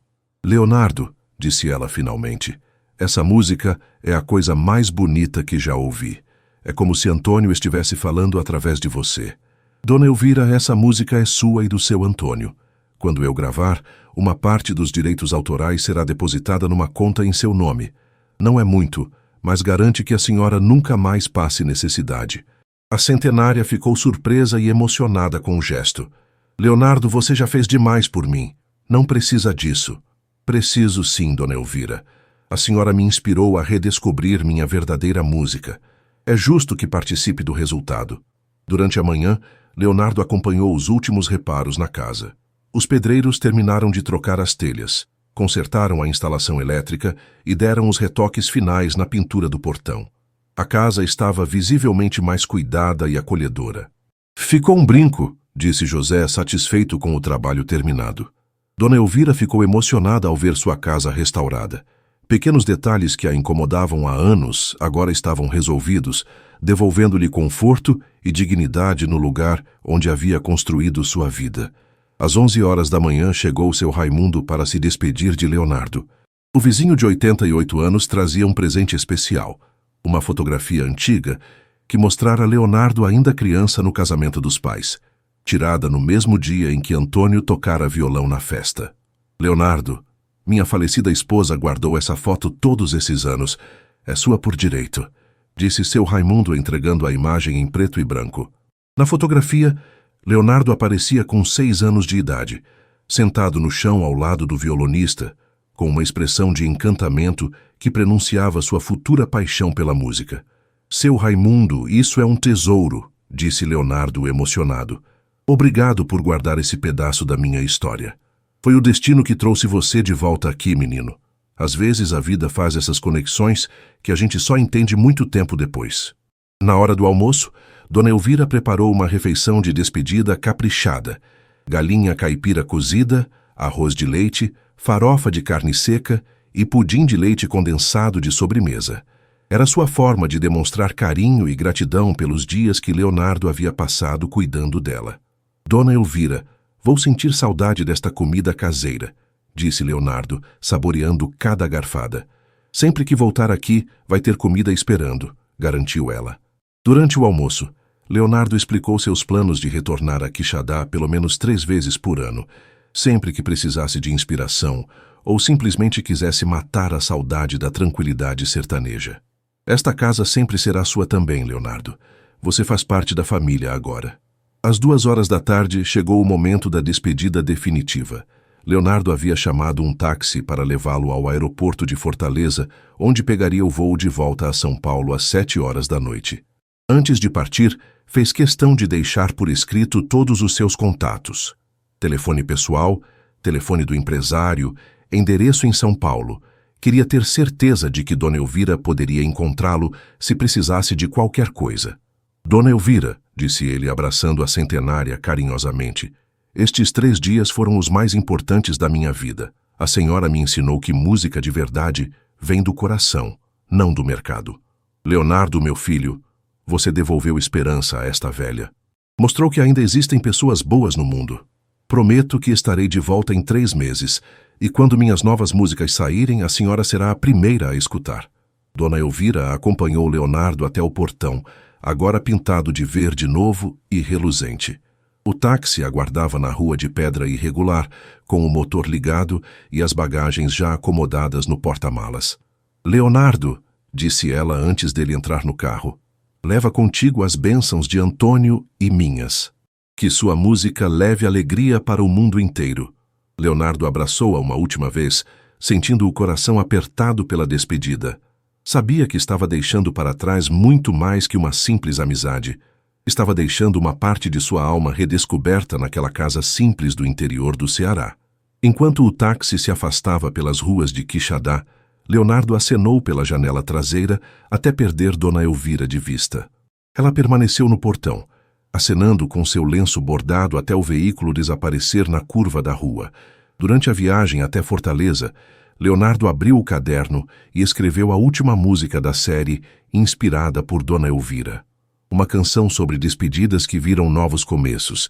Leonardo, disse ela finalmente, essa música é a coisa mais bonita que já ouvi. É como se Antônio estivesse falando através de você. Dona Elvira, essa música é sua e do seu Antônio. Quando eu gravar, uma parte dos direitos autorais será depositada numa conta em seu nome. Não é muito, mas garante que a senhora nunca mais passe necessidade. A centenária ficou surpresa e emocionada com o gesto. Leonardo, você já fez demais por mim. Não precisa disso. Preciso sim, Dona Elvira. A senhora me inspirou a redescobrir minha verdadeira música. É justo que participe do resultado. Durante a manhã, Leonardo acompanhou os últimos reparos na casa. Os pedreiros terminaram de trocar as telhas, consertaram a instalação elétrica e deram os retoques finais na pintura do portão. A casa estava visivelmente mais cuidada e acolhedora. Ficou um brinco, disse José, satisfeito com o trabalho terminado. Dona Elvira ficou emocionada ao ver sua casa restaurada. Pequenos detalhes que a incomodavam há anos agora estavam resolvidos, devolvendo-lhe conforto e dignidade no lugar onde havia construído sua vida. Às 11 horas da manhã chegou seu Raimundo para se despedir de Leonardo. O vizinho de 88 anos trazia um presente especial, uma fotografia antiga que mostrara Leonardo ainda criança no casamento dos pais, tirada no mesmo dia em que Antônio tocara violão na festa. Leonardo, minha falecida esposa guardou essa foto todos esses anos. É sua por direito, disse seu Raimundo entregando a imagem em preto e branco. Na fotografia, Leonardo aparecia com 6 anos de idade, sentado no chão ao lado do violonista, com uma expressão de encantamento que prenunciava sua futura paixão pela música. Seu Raimundo, isso é um tesouro, disse Leonardo emocionado. Obrigado por guardar esse pedaço da minha história. Foi o destino que trouxe você de volta aqui, menino. Às vezes a vida faz essas conexões que a gente só entende muito tempo depois. Na hora do almoço, Dona Elvira preparou uma refeição de despedida caprichada. Galinha caipira cozida, arroz de leite, farofa de carne seca e pudim de leite condensado de sobremesa. Era sua forma de demonstrar carinho e gratidão pelos dias que Leonardo havia passado cuidando dela. Dona Elvira, vou sentir saudade desta comida caseira, disse Leonardo, saboreando cada garfada. Sempre que voltar aqui, vai ter comida esperando, garantiu ela. Durante o almoço, Leonardo explicou seus planos de retornar a Quixadá pelo menos 3 vezes por ano, sempre que precisasse de inspiração ou simplesmente quisesse matar a saudade da tranquilidade sertaneja. Esta casa sempre será sua também, Leonardo. Você faz parte da família agora. Às 2 horas da tarde, chegou o momento da despedida definitiva. Leonardo havia chamado um táxi para levá-lo ao aeroporto de Fortaleza, onde pegaria o voo de volta a São Paulo às 7 horas da noite. Antes de partir, fez questão de deixar por escrito todos os seus contatos. Telefone pessoal, telefone do empresário, endereço em São Paulo. Queria ter certeza de que Dona Elvira poderia encontrá-lo se precisasse de qualquer coisa. Dona Elvira, disse ele abraçando a centenária carinhosamente, estes 3 dias foram os mais importantes da minha vida. A senhora me ensinou que música de verdade vem do coração, não do mercado. Leonardo, meu filho, você devolveu esperança a esta velha. Mostrou que ainda existem pessoas boas no mundo. Prometo que estarei de volta em 3 meses, e quando minhas novas músicas saírem, a senhora será a primeira a escutar. Dona Elvira acompanhou Leonardo até o portão, agora pintado de verde novo e reluzente. O táxi aguardava na rua de pedra irregular, com o motor ligado e as bagagens já acomodadas no porta-malas. Leonardo, disse ela antes dele entrar no carro, leva contigo as bênçãos de Antônio e minhas. Que sua música leve alegria para o mundo inteiro. Leonardo abraçou-a uma última vez, sentindo o coração apertado pela despedida. Sabia que estava deixando para trás muito mais que uma simples amizade. Estava deixando uma parte de sua alma redescoberta naquela casa simples do interior do Ceará. Enquanto o táxi se afastava pelas ruas de Quixadá, Leonardo acenou pela janela traseira até perder Dona Elvira de vista. Ela permaneceu no portão, acenando com seu lenço bordado até o veículo desaparecer na curva da rua. Durante a viagem até Fortaleza, Leonardo abriu o caderno e escreveu a última música da série inspirada por Dona Elvira. Uma canção sobre despedidas que viram novos começos,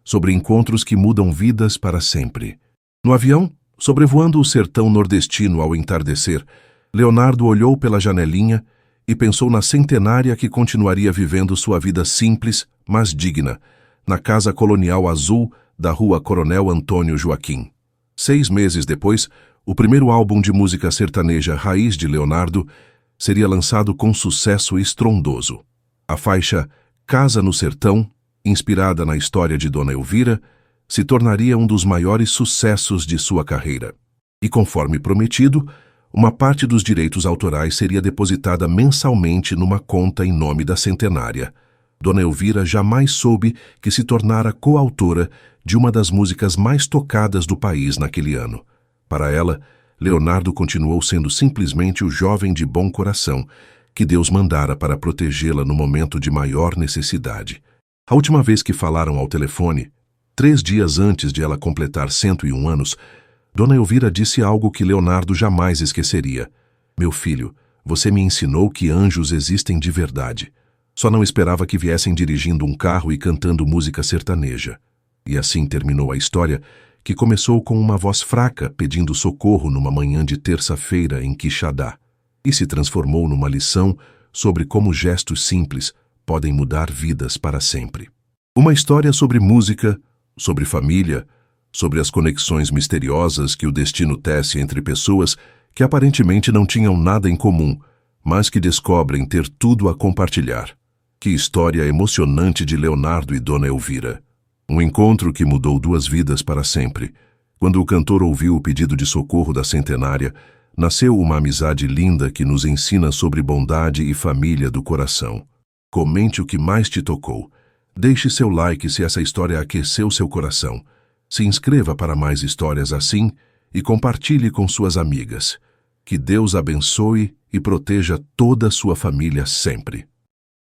sobre encontros que mudam vidas para sempre. No avião, sobrevoando o sertão nordestino ao entardecer, Leonardo olhou pela janelinha e pensou na centenária que continuaria vivendo sua vida simples, mas digna, na casa colonial azul da rua Coronel Antônio Joaquim. 6 meses depois, o primeiro álbum de música sertaneja raiz de Leonardo seria lançado com sucesso estrondoso. A faixa Casa no Sertão, inspirada na história de Dona Elvira, se tornaria um dos maiores sucessos de sua carreira. E conforme prometido, uma parte dos direitos autorais seria depositada mensalmente numa conta em nome da centenária. Dona Elvira jamais soube que se tornara coautora de uma das músicas mais tocadas do país naquele ano. Para ela, Leonardo continuou sendo simplesmente o jovem de bom coração que Deus mandara para protegê-la no momento de maior necessidade. A última vez que falaram ao telefone, 3 dias antes de ela completar 101 anos, Dona Elvira disse algo que Leonardo jamais esqueceria. Meu filho, você me ensinou que anjos existem de verdade. Só não esperava que viessem dirigindo um carro e cantando música sertaneja. E assim terminou a história, que começou com uma voz fraca pedindo socorro numa manhã de terça-feira em Quixadá, e se transformou numa lição sobre como gestos simples podem mudar vidas para sempre. Uma história sobre música, sobre família, sobre as conexões misteriosas que o destino tece entre pessoas que aparentemente não tinham nada em comum, mas que descobrem ter tudo a compartilhar. Que história emocionante de Leonardo e Dona Elvira. Um encontro que mudou 2 vidas para sempre. Quando o cantor ouviu o pedido de socorro da centenária, nasceu uma amizade linda que nos ensina sobre bondade e família do coração. Comente o que mais te tocou. Deixe seu like se essa história aqueceu seu coração. Se inscreva para mais histórias assim e compartilhe com suas amigas. Que Deus abençoe e proteja toda a sua família sempre.